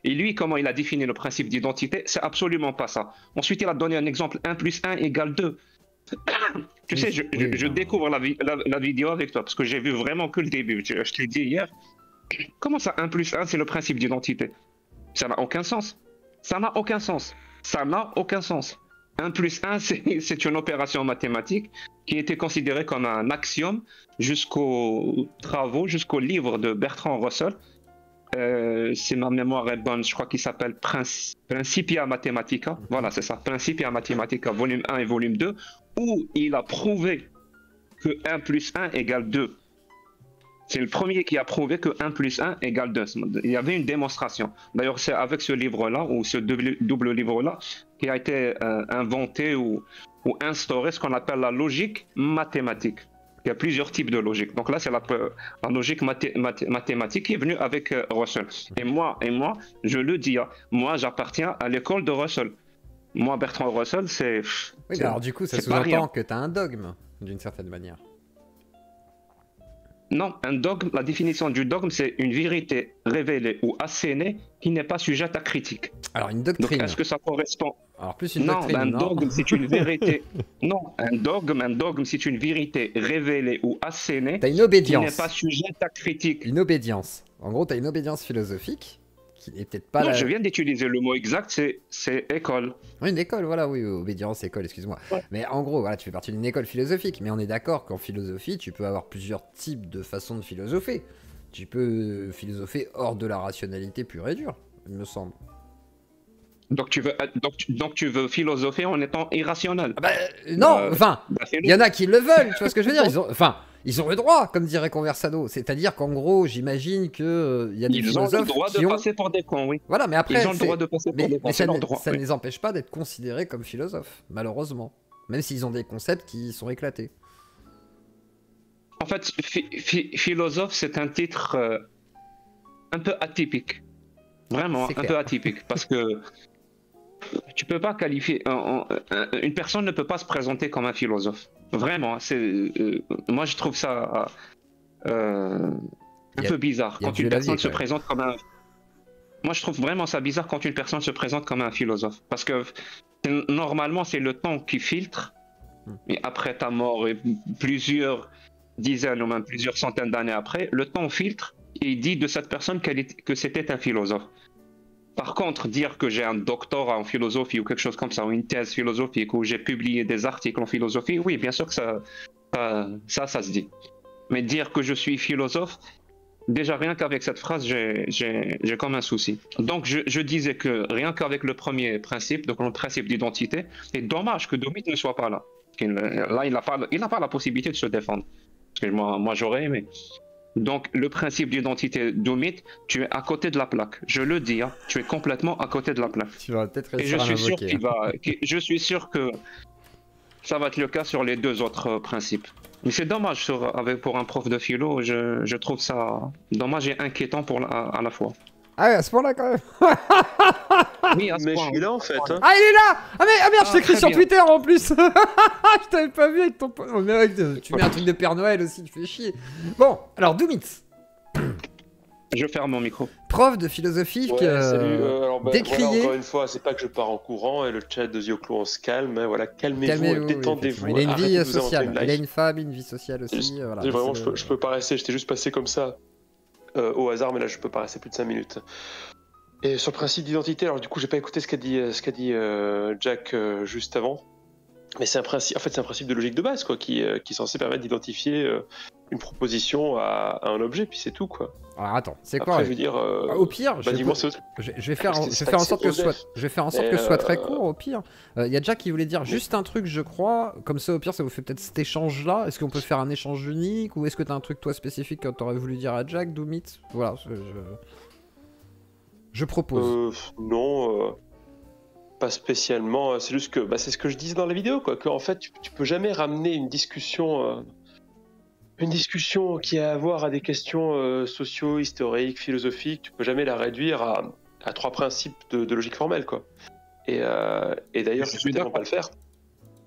Et lui, comment il a défini le principe d'identité, c'est absolument pas ça. Ensuite, il a donné un exemple, 1 plus 1 égale 2. Tu sais, je découvre la vidéo avec toi, parce que j'ai vu vraiment que le début. Je te l'ai dit hier. Comment ça, 1 plus 1, c'est le principe d'identité? Ça n'a aucun sens. Ça n'a aucun sens. Ça n'a aucun sens. 1 plus 1, c'est une opération mathématique qui était considérée comme un axiome jusqu'aux travaux, jusqu'au livre de Bertrand Russell. C'est ma mémoire est bonne, je crois qu'il s'appelle Principia Mathematica. Voilà, c'est ça, Principia Mathematica, volume 1 et volume 2, où il a prouvé que 1 plus 1 égale 2. C'est le premier qui a prouvé que 1 plus 1 égale 2. Il y avait une démonstration. D'ailleurs, c'est avec ce livre-là, ou ce double livre-là, qui a été inventé ou instauré ce qu'on appelle la logique mathématique. Il y a plusieurs types de logique. Donc là, c'est la logique mathématique qui est venue avec Russell. Et moi, je le dis, hein, moi, j'appartiens à l'école de Russell. Moi, Bertrand Russell, c'est... Oui, alors du coup, ça sous-entend que tu as un dogme, d'une certaine manière. Non, un dogme, la définition du dogme, c'est une vérité révélée ou assénée qui n'est pas sujette à critique. Alors, une doctrine. Donc, est-ce que ça correspond? Alors, plus une doctrine, un non. dogme, c'est une vérité. Non, un dogme, c'est une vérité révélée ou assénée T'as une obédience. qui n'est pas sujette à critique. Une obédience. En gros, t'as une obédience philosophique qui n'est peut-être pas Non, la... je viens d'utiliser le mot exact, c'est école. Oui, une école, voilà, oui, obédience, école, excuse-moi. Ouais. Mais en gros, voilà, tu fais partie d'une école philosophique, mais on est d'accord qu'en philosophie, tu peux avoir plusieurs types de façons de philosopher. Tu peux philosopher hors de la rationalité pure et dure, il me semble. Donc tu veux philosopher en étant irrationnel. Ah bah, non, enfin, il y en a qui le veulent, tu vois ce que je veux dire, ils ont le droit, comme dirait Conversano. C'est-à-dire qu'en gros, j'imagine que il y a des philosophes ont le droit de passer pour des cons, oui. Voilà, mais après, ils ont le droit de passer pour des cons. mais ça oui. ne les empêche pas d'être considérés comme philosophes, malheureusement. Même s'ils ont des concepts qui sont éclatés. En fait, philosophe, c'est un titre un peu atypique. Vraiment, un peu atypique. Parce que tu peux pas qualifier... une personne ne peut pas se présenter comme un philosophe. Vraiment, moi je trouve ça un peu bizarre quand une personne se présente comme un... Moi je trouve vraiment ça bizarre quand une personne se présente comme un philosophe. Parce que normalement c'est le temps qui filtre. Et après ta mort et plusieurs dizaines ou même plusieurs centaines d'années après, le temps filtre et dit de cette personne que c'était un philosophe. Par contre, dire que j'ai un doctorat en philosophie ou quelque chose comme ça, ou une thèse philosophique, ou j'ai publié des articles en philosophie, oui, bien sûr que ça se dit. Mais dire que je suis philosophe, Déjà, rien qu'avec cette phrase, j'ai comme un souci. Donc, je disais que rien qu'avec le premier principe, donc le principe d'identité, c'est dommage que Domit ne soit pas là. Là, il n'a pas la possibilité de se défendre. Parce que moi j'aurais aimé. Donc, le principe d'identité Domit, tu es à côté de la plaque. Je le dis, hein, tu es complètement à côté de la plaque. Tu vas peut-être Et réussir à l'invoquer. je suis sûr que ça va être le cas sur les deux autres principes. Mais c'est dommage pour un prof de philo, je trouve ça dommage et inquiétant à la fois. Ah ouais, à ce point-là quand même. Oui, à ce Mais je point. suis là en fait. Hein. Ah, il est là. Ah merde, je t'ai écrit très sur bien. Twitter en plus. Je t'avais pas vu avec ton... Oh, mec, tu mets un truc de Père Noël aussi, tu fais chier. Bon, alors Doumitz, Je ferme mon micro. prof de philosophie Ouais, salut. Alors, décrié. voilà, encore une fois, c'est pas que je pars en courant et le chat de Zioclo, on se calme. Hein, voilà, calmez-vous, Calmez-vous, détendez-vous. il a une arrêtez vie de vous sociale, inventer une il a life. une femme, une vie sociale aussi. Voilà, Vraiment, c'est je peux pas rester, j'étais juste passé comme ça au hasard, mais là je peux pas rester plus de 5 minutes. Et sur le principe d'identité, alors du coup j'ai pas écouté ce qu'a dit Jack juste avant, mais c'est un principe, en fait c'est un principe de logique de base quoi, qui est censé permettre d'identifier une proposition à un objet, puis c'est tout quoi. Alors attends, c'est quoi Après je veux dire, au pire, bah, dis-moi, c'est je vais faire en c'est sorte que ce Osef. soit, je vais faire en sorte Et que ce soit très court au pire. Il y a Jack qui voulait dire juste un truc, je crois. Comme ça, au pire, ça vous fait peut-être cet échange-là. Est-ce qu'on peut faire un échange unique ou est-ce que t'as un truc toi spécifique que t'aurais voulu dire à Jack, Doomit? Voilà, je propose. Non, pas spécialement. C'est juste que bah, c'est ce que je disais dans la vidéo, quoi. Que en fait, tu peux jamais ramener une discussion qui a à voir à des questions socio, historiques, philosophiques. Tu peux jamais la réduire à trois principes de logique formelle, quoi. Et d'ailleurs, Je tu suis peux tellement d'accord. pas le faire.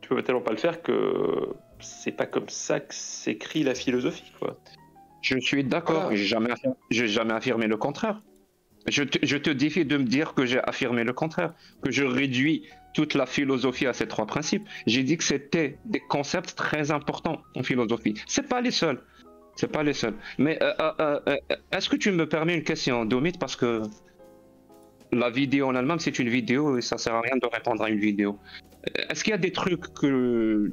Tu peux tellement pas le faire que c'est pas comme ça que s'écrit la philosophie, quoi. Je suis d'accord, Voilà. j'ai jamais affirmé le contraire. Je te défie de me dire que j'ai affirmé le contraire, que je réduis toute la philosophie à ces trois principes. J'ai dit que c'était des concepts très importants en philosophie. C'est pas les seuls. C'est pas les seuls. Mais est-ce que tu me permets une question, Domit, parce que la vidéo en elle-même, c'est une vidéo et ça sert à rien de répondre à une vidéo. Est-ce qu'il y a des trucs que,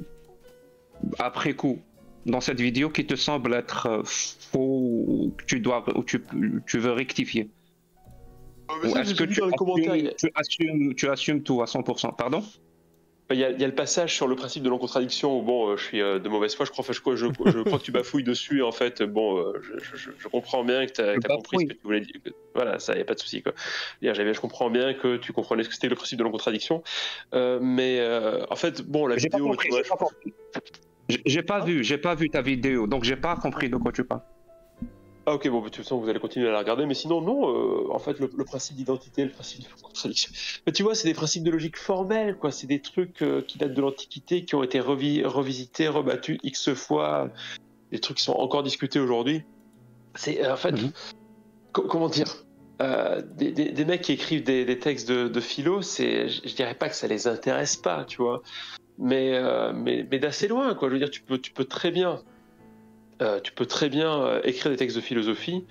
après coup, dans cette vidéo qui te semblent être faux ou que tu veux rectifier? Ou est-ce que tu assumes tout à 100%? Pardon? Il y a le passage sur le principe de non-contradiction où bon, je suis de mauvaise foi, je crois que tu bafouilles dessus. En fait, bon, je comprends bien que tu as compris ce que tu voulais dire. Voilà, ça, il n'y a pas de souci. Je comprends bien que tu comprenais ce que c'était le principe de non-contradiction. Mais en fait, bon, la vidéo... J'ai pas vu ta vidéo, donc j'ai pas compris de quoi tu parles. Ah ok, bon, de toute façon, vous allez continuer à la regarder, mais sinon, non, en fait, le principe d'identité, le principe de contradiction, mais tu vois, c'est des principes de logique formelle, quoi, c'est des trucs qui datent de l'Antiquité, qui ont été revisités, rebattus X fois, des trucs qui sont encore discutés aujourd'hui. C'est, en fait, comment dire, des mecs qui écrivent des textes de philo, je dirais pas que ça les intéresse pas, tu vois, mais d'assez loin, quoi, je veux dire, tu peux très bien écrire des textes de philosophie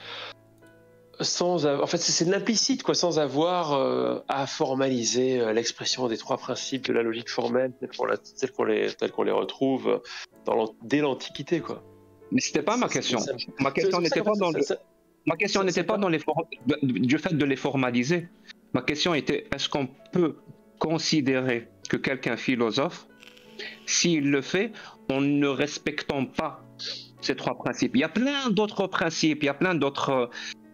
en fait, c'est de l'implicite, quoi, sans avoir à formaliser l'expression des trois principes de la logique formelle telle qu'on les retrouve dès l'Antiquité, quoi. Mais c'était pas ma question. Ma question n'était pas dans du fait de les formaliser. Ma question était, est-ce qu'on peut considérer que quelqu'un philosophe, s'il le fait en ne respectant pas ces trois principes? Il y a plein d'autres principes, il y a plein d'autres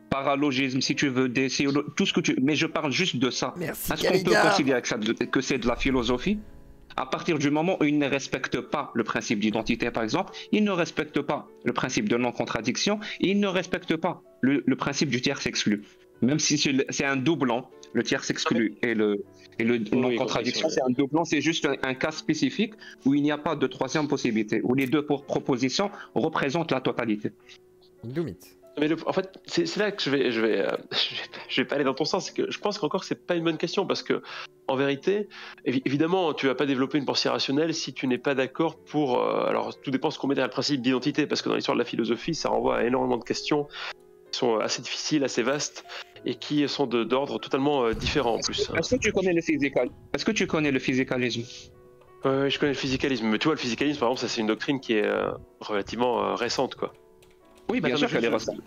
paralogismes, si tu veux, tout ce que tu... Mais je parle juste de ça. Merci, est-ce qu'on peut considérer que c'est de la philosophie à partir du moment où il ne respecte pas le principe d'identité, par exemple, il ne respecte pas le principe de non-contradiction, il ne respecte pas le principe du tiers exclu. Même si c'est un doublant, le tiers exclu et le non-contradiction, c'est un doublant, c'est juste un cas spécifique où il n'y a pas de troisième possibilité, où les deux propositions représentent la totalité. Doomit. Mais en fait, c'est là que je vais pas aller dans ton sens. C'est que je pense qu'encore c'est pas une bonne question parce que en vérité, évidemment, tu vas pas développer une pensée rationnelle si tu n'es pas d'accord pour. Alors, tout dépend de ce qu'on met derrière le principe d'identité, parce que dans l'histoire de la philosophie, ça renvoie à énormément de questions qui sont assez difficiles, assez vastes et qui sont d'ordre totalement différent en plus. Est-ce que tu connais le physicalisme? Je connais le physicalisme, mais tu vois, le physicalisme, par exemple, ça c'est une doctrine qui est relativement récente, quoi. Oui, bien sûr qu'elle est récente.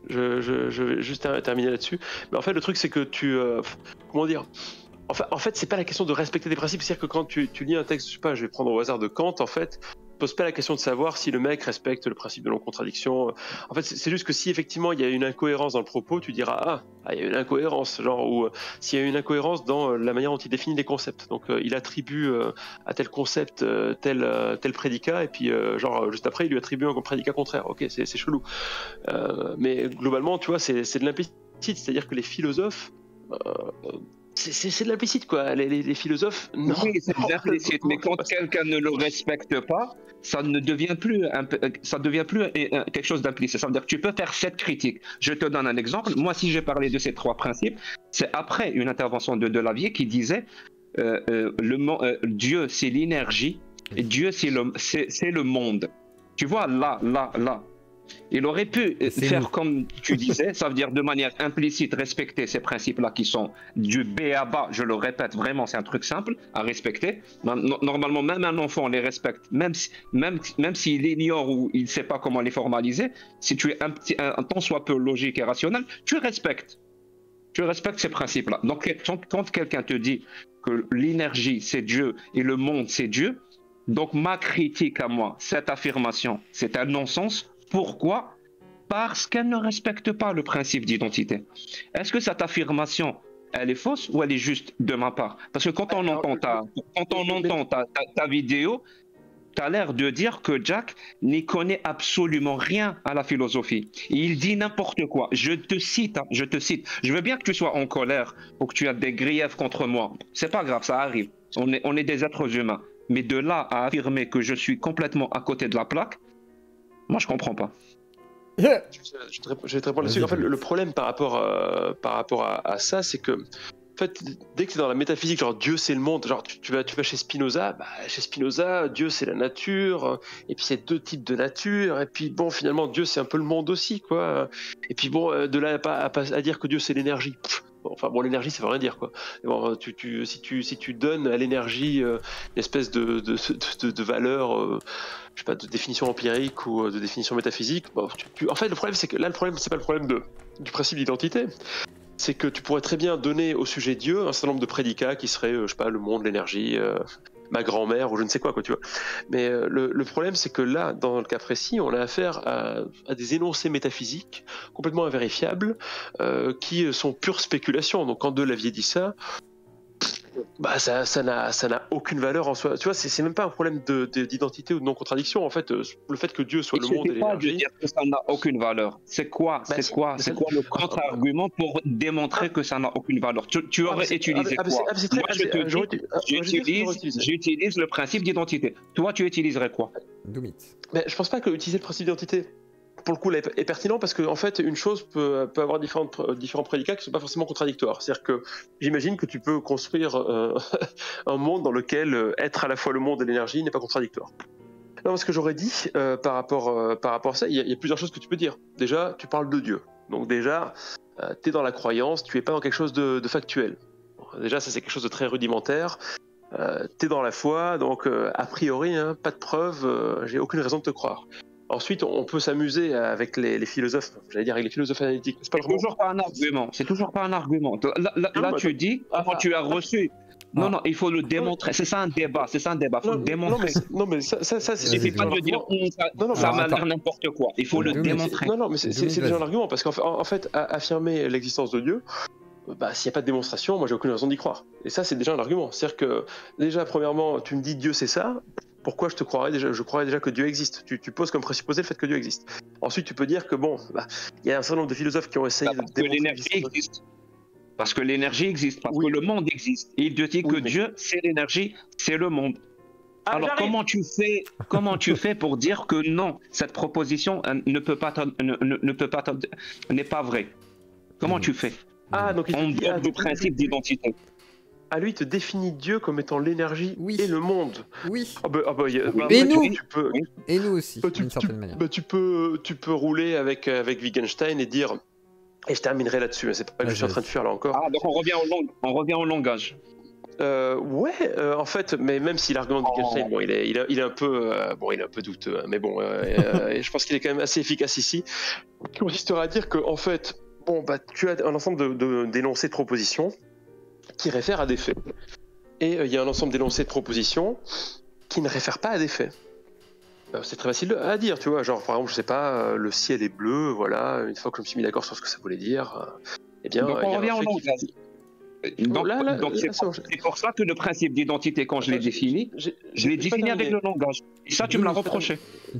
je vais juste terminer là-dessus. Mais en fait, le truc, c'est que comment dire? En fait, c'est pas la question de respecter des principes. C'est-à-dire que quand tu lis un texte, je sais pas, je vais prendre au hasard de Kant, en fait, pose pas la question de savoir si le mec respecte le principe de non-contradiction. En fait, c'est juste que si effectivement il y a une incohérence dans le propos, tu diras il y a une incohérence, genre, ou s'il y a une incohérence dans la manière dont il définit les concepts. Donc il attribue à tel concept tel prédicat, et puis genre juste après il lui attribue un prédicat contraire. Ok, c'est chelou. Mais globalement, tu vois, c'est de l'implicite, c'est-à-dire que les philosophes c'est de l'implicite, quoi. Les philosophes, non. Oui, c'est de l'implicite, mais quand quelqu'un ne le respecte pas, ça ne devient plus, quelque chose d'implicite. Ça veut dire que tu peux faire cette critique. Je te donne un exemple. Moi, si j'ai parlé de ces 3 principes, c'est après une intervention de Delavier qui disait Dieu, c'est l'énergie, et Dieu, c'est le monde. Tu vois, là. Il aurait pu faire comme tu disais, ça veut dire de manière implicite respecter ces principes-là qui sont du B à bas, je le répète, vraiment c'est un truc simple à respecter. Normalement, même un enfant les respecte, même s'il ignore ou il ne sait pas comment les formaliser, si tu es un tant soit peu logique et rationnel, tu respectes ces principes-là. Donc quand quelqu'un te dit que l'énergie c'est Dieu et le monde c'est Dieu, donc ma critique à moi, cette affirmation, c'est un non-sens. Pourquoi? Parce qu'elle ne respecte pas le principe d'identité. Est-ce que cette affirmation, elle est fausse ou elle est juste de ma part? Parce que quand on entend ta vidéo, tu as l'air de dire que Jack n'y connaît absolument rien à la philosophie. Il dit n'importe quoi. Je te cite. Je veux bien que tu sois en colère ou que tu as des griefs contre moi. C'est pas grave, ça arrive. On est des êtres humains. Mais de là à affirmer que je suis complètement à côté de la plaque, moi, je comprends pas. Je vais te répondre là-dessus. En fait, le problème par rapport à ça, c'est que, en fait, dès que tu es dans la métaphysique, genre Dieu c'est le monde, genre tu vas chez Spinoza, chez Spinoza, Dieu c'est la nature, et puis c'est 2 types de nature, et puis bon, finalement, Dieu c'est un peu le monde aussi, quoi. Et puis bon, de là à dire que Dieu c'est l'énergie. Enfin bon, l'énergie ça veut rien dire, quoi. Bon, si tu donnes à l'énergie une espèce de valeur, je sais pas, de définition empirique ou de définition métaphysique, bon, en fait le problème c'est que là le problème c'est pas le problème du principe d'identité, c'est que tu pourrais très bien donner au sujet Dieu un certain nombre de prédicats qui seraient, je sais pas, le monde, l'énergie, ma grand-mère ou je ne sais quoi, tu vois. Mais le problème, c'est que là, dans le cas précis, on a affaire à des énoncés métaphysiques complètement invérifiables qui sont pure spéculation. Donc quand Delavier dit ça, ça n'a aucune valeur en soi. Tu vois, c'est même pas un problème d'identité ou de non-contradiction. En fait, le fait que Dieu soit le monde et l'énergie. Dire que ça n'a aucune valeur. C'est quoi le contre-argument pour démontrer que ça n'a aucune valeur? Tu aurais utilisé quoi? Moi, j'utilise le principe d'identité. Toi, tu utiliserais quoi? Mais je pense pas que utiliser le principe d'identité, pour le coup, là, est pertinent parce que en fait, une chose peut avoir différents prédicats qui ne sont pas forcément contradictoires. C'est-à-dire que j'imagine que tu peux construire un monde dans lequel être à la fois le monde et l'énergie n'est pas contradictoire. Non, ce que j'aurais dit par rapport à ça, il y a plusieurs choses que tu peux dire. Déjà, tu parles de Dieu. Donc déjà, tu es dans la croyance, tu es pas dans quelque chose de factuel. Bon, déjà, ça c'est quelque chose de très rudimentaire. Tu es dans la foi, donc a priori, pas de preuve, j'ai aucune raison de te croire. Ensuite, on peut s'amuser avec les philosophes, j'allais dire avec les philosophes analytiques. C'est toujours pas un argument. C'est toujours pas un argument. Là, tu dis comment tu as reçu. Non, il faut le démontrer. C'est ça un débat. Il faut le démontrer. Non, mais ça c'est. Il ne suffit pas de dire ça m'a l'air n'importe quoi. Il faut le démontrer. Non, mais c'est déjà un argument parce qu'en fait, affirmer l'existence de Dieu, s'il n'y a pas de démonstration, moi j'ai aucune raison d'y croire. Et ça, c'est déjà un argument. C'est-à-dire que déjà, premièrement, tu me dis Dieu c'est ça. Pourquoi je croirais déjà que Dieu existe? Tu poses comme présupposé le fait que Dieu existe. Ensuite, tu peux dire que il y a un certain nombre de philosophes qui ont essayé de démontrer que l'énergie existe. Parce que l'énergie existe, parce que le monde existe. Et il te dit que Dieu, c'est l'énergie, c'est le monde. Alors comment tu fais pour dire que non, cette proposition n'est pas vraie? Comment tu fais? Donc on bloque le principe d'identité. À lui, te définit Dieu comme étant l'énergie et le monde. Oui. Et nous aussi, d'une certaine manière. Tu peux rouler avec Wittgenstein et dire, et je terminerai là-dessus, c'est pas que je suis en train de faire là encore. Donc on revient au langage. En fait, mais même si l'argument de Wittgenstein, bon, il est un peu, il est un peu douteux, hein, mais bon, et je pense qu'il est quand même assez efficace ici. Qui consistera à dire que, en fait, tu as un ensemble d'énoncés de propositions qui réfèrent à des faits, et il y a un ensemble d'énoncés de propositions qui ne réfèrent pas à des faits. C'est très facile à dire, tu vois, genre par exemple, je sais pas, le ciel est bleu, voilà, une fois que je me suis mis d'accord sur ce que ça voulait dire, eh bien, Donc, on revient au langage. Donc c'est pour ça que le principe d'identité, quand je l'ai défini, je l'ai défini avec le langage. Et ça, tu me l'as reproché.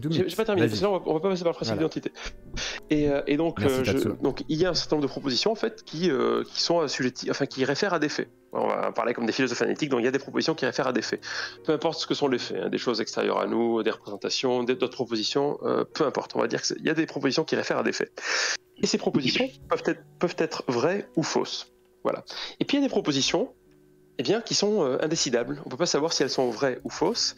J'ai pas terminé, sinon on va pas passer par le principe d'identité. Et donc, donc, il y a un certain nombre de propositions en fait qui sont assujetties, enfin qui réfèrent à des faits. On va parler comme des philosophes analytiques, donc il y a des propositions qui réfèrent à des faits. Peu importe ce que sont les faits, hein, des choses extérieures à nous, des représentations, d'autres propositions, peu importe. On va dire qu'il y a des propositions qui réfèrent à des faits. Et ces propositions peuvent être vraies ou fausses. Voilà. Et puis il y a des propositions qui sont indécidables. On ne peut pas savoir si elles sont vraies ou fausses.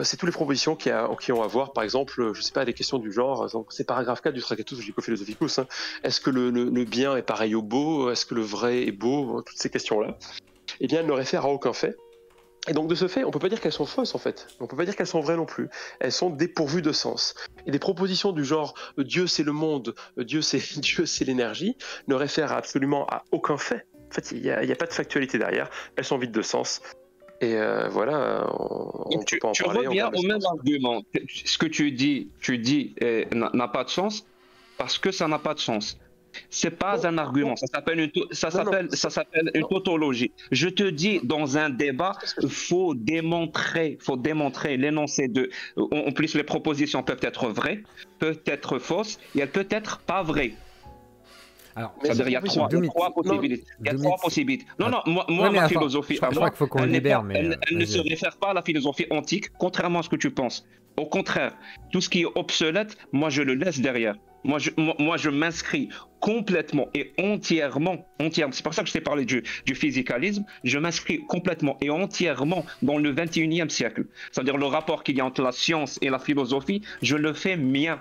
C'est toutes les propositions qui ont à voir, par exemple, je sais pas, des questions du genre, c'est paragraphe 4 du Tractatus Logico-Philosophicus, hein. Est-ce que le bien est pareil au beau? Est-ce que le vrai est beau? Toutes ces questions-là. Eh bien, elles ne réfèrent à aucun fait. Et donc, de ce fait, on ne peut pas dire qu'elles sont fausses, en fait. On ne peut pas dire qu'elles sont vraies non plus. Elles sont dépourvues de sens. Et des propositions du genre « Dieu, c'est le monde, Dieu, c'est l'énergie » ne réfèrent absolument à aucun fait. En fait, il n'y a pas de factualité derrière. Elles sont vides de sens. Et voilà, on peut pas en parler. Tu reviens au même argument. Ce que tu dis n'a pas de sens parce que ça n'a pas de sens. C'est pas un argument, ça s'appelle une tautologie. Je te dis, dans un débat, faut démontrer l'énoncé de. En plus, les propositions peuvent être vraies, peuvent être fausses, et elles peuvent être pas vraies. Alors, c'est-à-dire, il y a trois possibilités. Non, moi ma philosophie, je crois qu'il faut qu'on libère, mais elle ne se réfère pas à la philosophie antique, contrairement à ce que tu penses. Au contraire, tout ce qui est obsolète, moi je le laisse derrière. Moi je m'inscris complètement et entièrement, c'est pour ça que je t'ai parlé du physicalisme, je m'inscris complètement et entièrement dans le 21e siècle. C'est-à-dire le rapport qu'il y a entre la science et la philosophie, je le fais mien.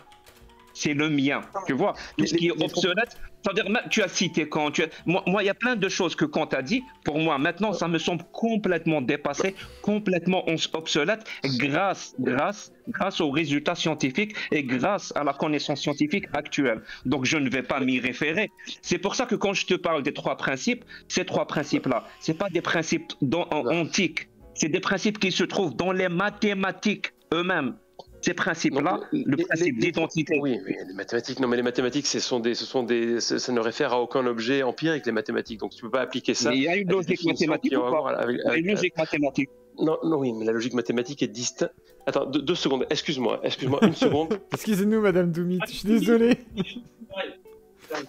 C'est le mien, tu vois. Tout ce qui est obsolète, c'est-à-dire, tu as cité Kant, moi, il y a plein de choses que Kant a dit, pour moi, maintenant, ça me semble complètement dépassé, complètement obsolète, grâce aux résultats scientifiques et grâce à la connaissance scientifique actuelle. Donc, je ne vais pas m'y référer. C'est pour ça que quand je te parle des trois principes, ces trois principes-là, ce pas des principes antiques, c'est des principes qui se trouvent dans les mathématiques eux-mêmes. Ces principes-là, le principe d'identité. Oui, les mathématiques. Non, mais les mathématiques, ça ne réfère à aucun objet empirique, les mathématiques. Donc tu peux pas appliquer ça. Mais il y a une logique mathématique ou pas ? Une logique mathématique. Non, oui, mais la logique mathématique est distincte. Attends, 2 secondes. Excuse-moi, une seconde. Excusez-nous, Madame Doumit, je suis désolé.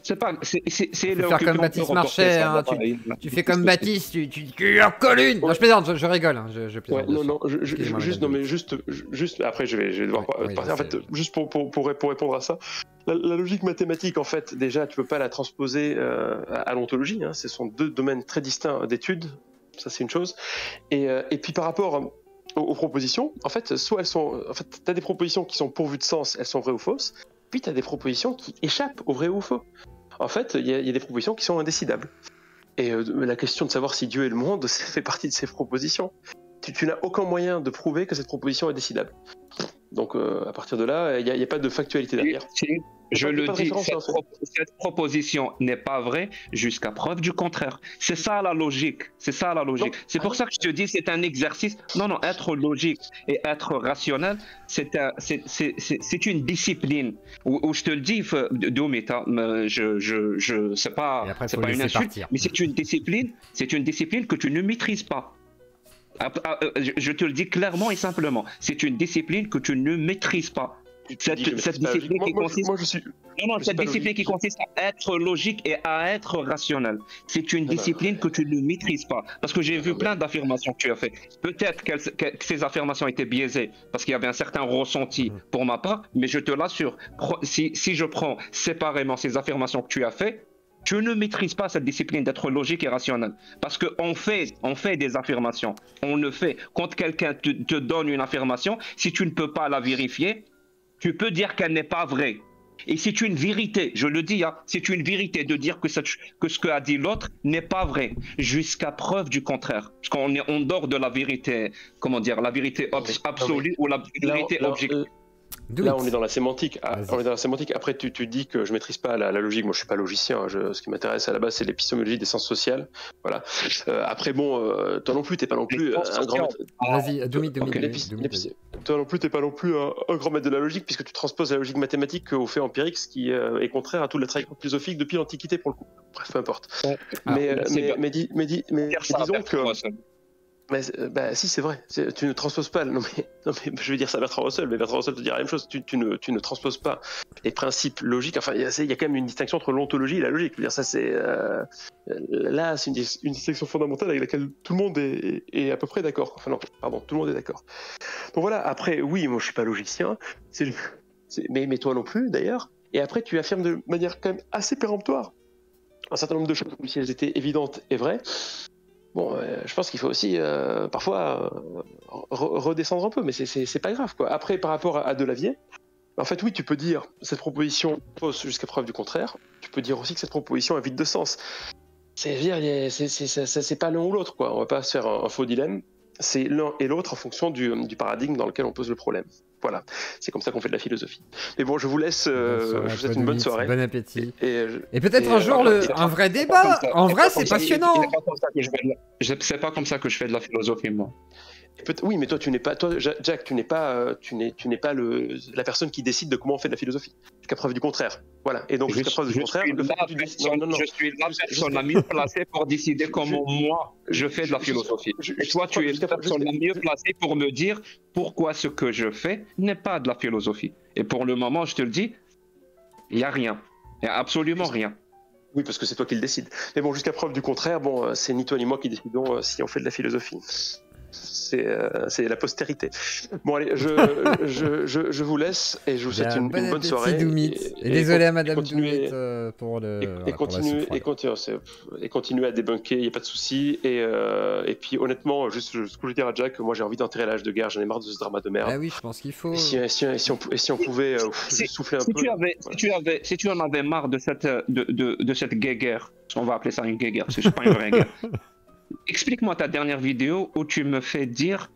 C'est pas. C'est faire comme Baptiste Marchais, hein, tu fais comme Baptiste, tu dis colline. Non, je plaisante, je rigole, hein, je plaisante. Ouais, juste, après je vais devoir partir. En fait, juste pour répondre à ça, la logique mathématique, en fait, déjà, tu peux pas la transposer à l'ontologie. Hein, ce sont 2 domaines très distincts d'études. Ça, c'est une chose. Et puis par rapport aux propositions, en fait, soit elles sont, en fait, t'as des propositions qui sont pourvues de sens, elles sont vraies ou fausses. Puis tu as des propositions qui échappent au vrai ou au faux. En fait, il y a des propositions qui sont indécidables. Et la question de savoir si Dieu est le monde, ça fait partie de ces propositions. Tu n'as aucun moyen de prouver que cette proposition est décidable. Donc, à partir de là, il n'y a pas de factualité derrière. Je le dis, cette proposition n'est pas vraie jusqu'à preuve du contraire. C'est ça la logique. C'est pour ça que je te dis, c'est un exercice. Non, être logique et être rationnel, c'est une discipline. Où je te le dis, Doumita, c'est pas une insulte, mais c'est une discipline que tu ne maîtrises pas. Je te le dis clairement et simplement, c'est une discipline que tu ne maîtrises pas. Cette discipline qui consiste à être logique et à être rationnel. C'est une discipline que tu ne maîtrises pas. Parce que j'ai vu plein d'affirmations que tu as fait. Peut-être que ces affirmations étaient biaisées parce qu'il y avait un certain ressenti pour ma part, mais je te l'assure, si je prends séparément ces affirmations que tu as fait, tu ne maîtrises pas cette discipline d'être logique et rationnel. Parce qu'on fait des affirmations. On le fait. Quand quelqu'un te donne une affirmation, si tu ne peux pas la vérifier, tu peux dire qu'elle n'est pas vraie. Et c'est une vérité, je le dis, hein, c'est une vérité de dire que ce que a dit l'autre n'est pas vrai, jusqu'à preuve du contraire. Parce qu'on est en dehors de la vérité, comment dire, la vérité absolue ou la vérité objective. Là, on est dans la sémantique. On est dans la sémantique. Après, tu dis que je maîtrise pas la logique. Moi, je suis pas logicien. Ce qui m'intéresse à la base, c'est l'épistémologie des sciences sociales. Voilà. Après, bon, toi non plus, t'es pas non plus un grand. Vas-y, Doumit. Toi non plus, t'es pas non plus un grand maître de la logique, puisque tu transposes la logique mathématique au fait empirique, ce qui est contraire à toute la trajectoire philosophique depuis l'Antiquité pour le coup. Bref, peu importe. Mais disons que. Mais, si, c'est vrai, tu ne transposes pas, non mais je veux dire ça à Bertrand Russell, mais Bertrand Russell te dit la même chose, tu ne transposes pas les principes logiques, enfin il y a quand même une distinction entre l'ontologie et la logique, je veux dire ça c'est, là c'est une distinction fondamentale avec laquelle tout le monde est à peu près d'accord, enfin non, pardon, tout le monde est d'accord. Donc voilà, après oui, moi je suis pas logicien, mais toi non plus d'ailleurs, et après tu affirmes de manière quand même assez péremptoire un certain nombre de choses, comme si elles étaient évidentes et vraies. Bon, je pense qu'il faut aussi parfois redescendre un peu, mais c'est pas grave, quoi. Après, par rapport à Delavier, en fait, oui, tu peux dire cette proposition fausse jusqu'à preuve du contraire. Tu peux dire aussi que cette proposition est vide de sens. C'est pas l'un ou l'autre, quoi. On va pas se faire un faux dilemme. C'est l'un et l'autre en fonction du paradigme dans lequel on pose le problème. Voilà, c'est comme ça qu'on fait de la philosophie. Mais bon, je vous laisse, je vous souhaite une bonne soirée. Bon appétit. Et peut-être un jour un vrai débat. En vrai, c'est passionnant. C'est pas comme ça que je fais de la philosophie, moi. Oui, mais toi, tu n'es pas, Jack, tu n'es pas la personne qui décide de comment on fait de la philosophie. Jusqu'à preuve du contraire. Voilà. Et donc, jusqu'à preuve du contraire, je suis la personne la mieux placée pour décider comment moi je fais de la philosophie. Et toi, tu es la personne la mieux placée pour me dire pourquoi ce que je fais n'est pas de la philosophie. Et pour le moment, je te le dis, il n'y a rien. Il n'y a absolument rien. Oui, parce que c'est toi qui le décides. Mais bon, jusqu'à preuve du contraire, bon, c'est ni toi ni moi qui décidons si on fait de la philosophie. C'est la postérité. Bon allez, je vous laisse et je vous souhaite une bonne soirée. Et désolé à Madame Doumit pour le. Et continuez à débunker, il n'y a pas de souci. Et puis honnêtement, juste ce que je veux dire à Jack, moi j'ai envie d'enterrer l'âge de guerre, j'en ai marre de ce drama de merde. Ah oui, je pense qu'il faut. Et si on pouvait souffler un peu. Si tu en avais marre de cette guerre, on va appeler ça une guerre, parce que c'est pas une vraie guerre. Explique-moi ta dernière vidéo où tu me fais dire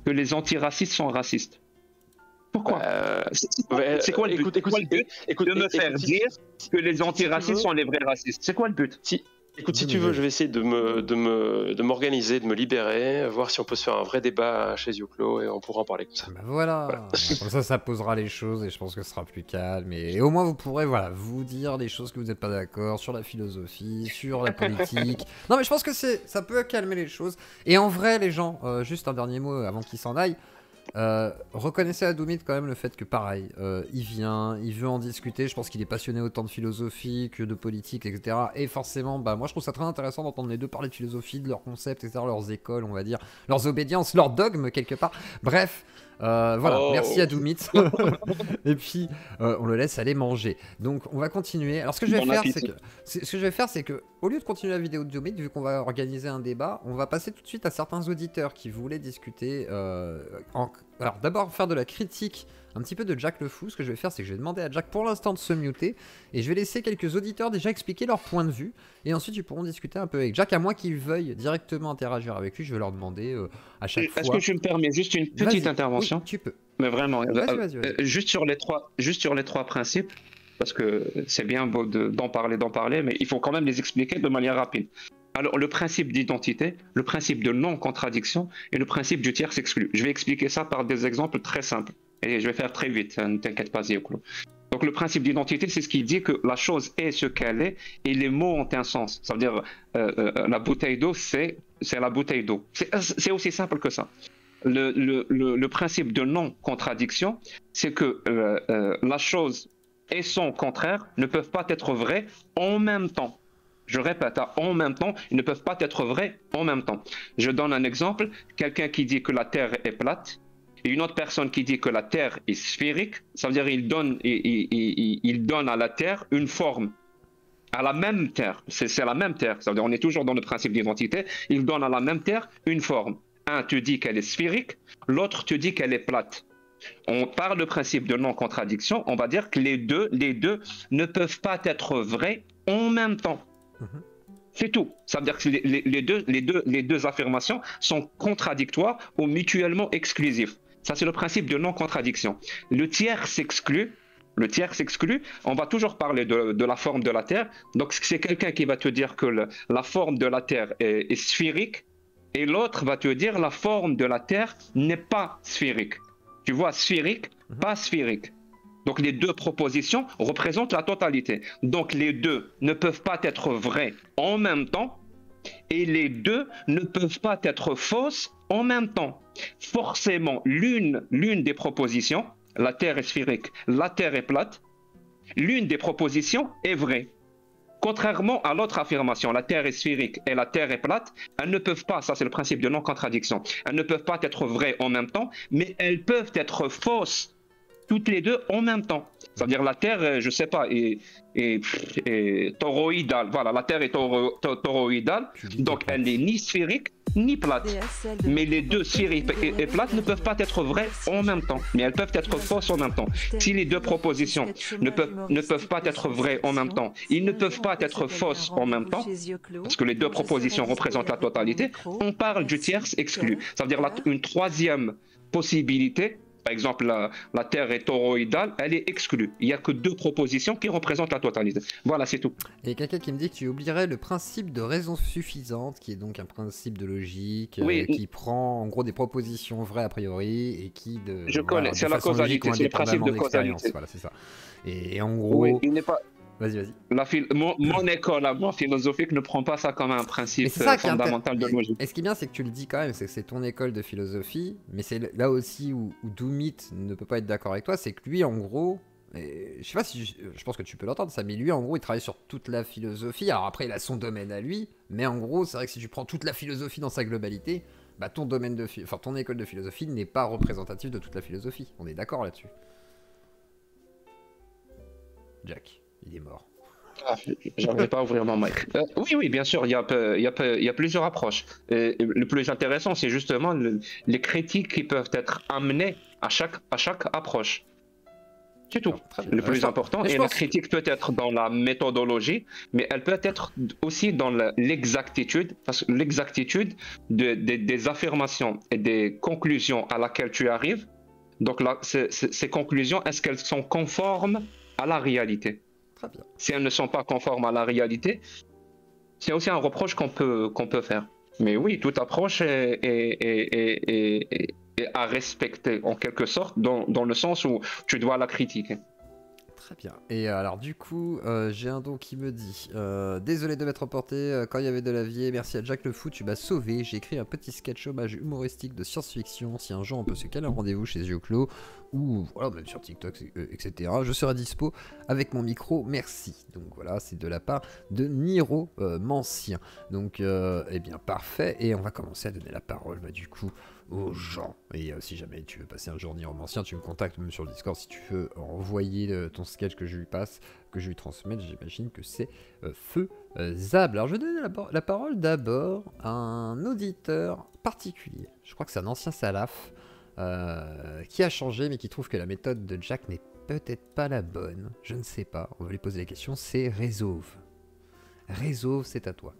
que les antiracistes sont racistes. Pourquoi c'est quoi le but, de me faire dire que les antiracistes sont les vrais racistes? C'est quoi le but? Écoute, si tu veux, je vais essayer de m'organiser, de me libérer, voir si on peut se faire un vrai débat chez Youclo et on pourra en parler comme ça. Bah voilà. Comme ça posera les choses et je pense que ce sera plus calme. Et au moins, vous pourrez vous dire les choses que vous n'êtes pas d'accord sur la philosophie, sur la politique. Non, mais je pense que ça peut calmer les choses. Et en vrai, les gens, juste un dernier mot avant qu'ils s'en aillent. Reconnaissez à Doumit quand même le fait que pareil, il vient, il veut en discuter, je pense qu'il est passionné autant de philosophie que de politique, etc. Et forcément, moi je trouve ça très intéressant d'entendre les deux parler de philosophie, de leurs concepts, etc., leurs écoles, on va dire, leurs obédiences, leurs dogmes quelque part. Bref, voilà, merci à Doumit. Et puis, on le laisse aller manger. Donc, on va continuer. Alors, ce que je vais faire, c'est que, au lieu de continuer la vidéo de Doumit, vu qu'on va organiser un débat, on va passer tout de suite à certains auditeurs qui voulaient discuter. Alors, d'abord, faire de la critique un petit peu de Jack le Fou. Ce que je vais faire, c'est que je vais demander à Jack pour l'instant de se muter. Et je vais laisser quelques auditeurs déjà expliquer leur point de vue. Et ensuite, ils pourront discuter un peu avec Jack. À moins qu'ils veuillent directement interagir avec lui, je vais leur demander à chaque fois. Est-ce que tu me permets juste une petite intervention? Oui, tu peux. Mais vraiment, vas-y. Juste sur les trois principes, parce que c'est bien beau d'en parler, mais il faut quand même les expliquer de manière rapide. Alors, le principe d'identité, le principe de non-contradiction et le principe du tiers s'exclut. Je vais expliquer ça par des exemples très simples. Et je vais faire très vite, ne t'inquiète pas, Zéoclo. Donc, le principe d'identité, c'est ce qui dit que la chose est ce qu'elle est et les mots ont un sens. Ça veut dire, la bouteille d'eau, c'est la bouteille d'eau. C'est aussi simple que ça. Le principe de non-contradiction, c'est que la chose et son contraire ne peuvent pas être vrais en même temps. Je répète, en même temps, ils ne peuvent pas être vrais en même temps. Je donne un exemple. Quelqu'un qui dit que la Terre est plate et une autre personne qui dit que la Terre est sphérique, ça veut dire qu'il donne à la Terre une forme. À la même Terre, c'est la même Terre. Ça veut dire on est toujours dans le principe d'identité. Il donne à la même Terre une forme. Un te dit qu'elle est sphérique, l'autre te dit qu'elle est plate. On parle de principe de non-contradiction, on va dire que les deux ne peuvent pas être vrais en même temps. C'est tout. Ça veut dire que les deux affirmations sont contradictoires ou mutuellement exclusives. Ça, c'est le principe de non-contradiction. Le tiers s'exclut. On va toujours parler de la forme de la Terre. Donc, c'est quelqu'un qui va te dire que la forme de la Terre est sphérique, et l'autre va te dire la forme de la Terre n'est pas sphérique. Tu vois, sphérique, pas sphérique. Donc les deux propositions représentent la totalité. Donc les deux ne peuvent pas être vrais en même temps, et les deux ne peuvent pas être fausses en même temps. Forcément, l'une des propositions, la Terre est sphérique, la Terre est plate, l'une des propositions est vraie. Contrairement à l'autre affirmation, la Terre est sphérique et la Terre est plate, elles ne peuvent pas, ça c'est le principe de non-contradiction, elles ne peuvent pas être vraies en même temps, mais elles peuvent être fausses toutes les deux en même temps. C'est-à-dire la Terre, je ne sais pas, est toroïdale. Voilà, la Terre est toroïdale, donc elle n'est ni sphérique ni plate. Mais les deux, sphériques et plates, ne peuvent pas être vraies en même temps, mais elles peuvent être fausses en même temps. Si les deux propositions ne peuvent pas être vraies en même temps, ils ne peuvent pas être fausses en même temps, parce que les deux propositions représentent la totalité, on parle du tierce exclu. Ça veut dire une troisième possibilité. Par exemple, la Terre est toroïdale, elle est exclue. Il n'y a que deux propositions qui représentent la totalité. Voilà, c'est tout. Et quelqu'un qui me dit que tu oublierais le principe de raison suffisante, qui est donc un principe de logique, qui prend en gros des propositions vraies a priori, et qui... Je connais, c'est la causalité, c'est le principe de causalité. Voilà, c'est ça. Et en gros... Oui, il n'est pas... Vas-y. Mon école à moi philosophique ne prend pas ça comme un principe fondamental de logique. Et ce qui est bien, c'est que tu le dis quand même, c'est que c'est ton école de philosophie, mais c'est là aussi où Doomit ne peut pas être d'accord avec toi, c'est que lui, en gros, et je sais pas si je pense que tu peux l'entendre ça, mais lui, en gros, il travaille sur toute la philosophie. Alors après, il a son domaine à lui, mais en gros, c'est vrai que si tu prends toute la philosophie dans sa globalité, bah ton ton école de philosophie n'est pas représentative de toute la philosophie. On est d'accord là-dessus. Jack. Il est mort. J'arrivais pas à ouvrir mon mic. Oui, bien sûr, il y a plusieurs approches. Le plus intéressant, c'est justement les critiques qui peuvent être amenées à chaque approche. C'est tout. Le plus important, et la critique peut être dans la méthodologie, mais elle peut être aussi dans l'exactitude, parce que l'exactitude des affirmations et des conclusions à laquelle tu arrives. Donc là, ces conclusions, est-ce qu'elles sont conformes à la réalité? Très bien. Si elles ne sont pas conformes à la réalité, c'est aussi un reproche qu'on peut faire. Mais oui, toute approche est à respecter en quelque sorte, dans le sens où tu dois la critiquer. Très bien. Et alors du coup, j'ai un don qui me dit désolé de m'être emporté quand il y avait de la vie. Merci à Jack le Fou, tu m'as sauvé. J'ai écrit un petit sketch hommage humoristique de science-fiction. Si un jour on peut se caler un rendez-vous chez Yeux Clos ou voilà, même sur TikTok, etc. Je serai dispo avec mon micro. Merci. Donc voilà, c'est de la part de Niro Mancien. Donc eh bien parfait. Et on va commencer à donner la parole du coup aux gens. Et si jamais tu veux passer un jour Niro Mancien, tu me contactes même sur le Discord si tu veux envoyer ton sketch que je lui passe, que je lui transmette. J'imagine que c'est faisable. Alors je vais donner la parole d'abord à un auditeur particulier. Je crois que c'est un ancien salaf qui a changé mais qui trouve que la méthode de Jack n'est peut-être pas la bonne. Je ne sais pas. On va lui poser la question. C'est Rezov. Rezov, c'est à toi.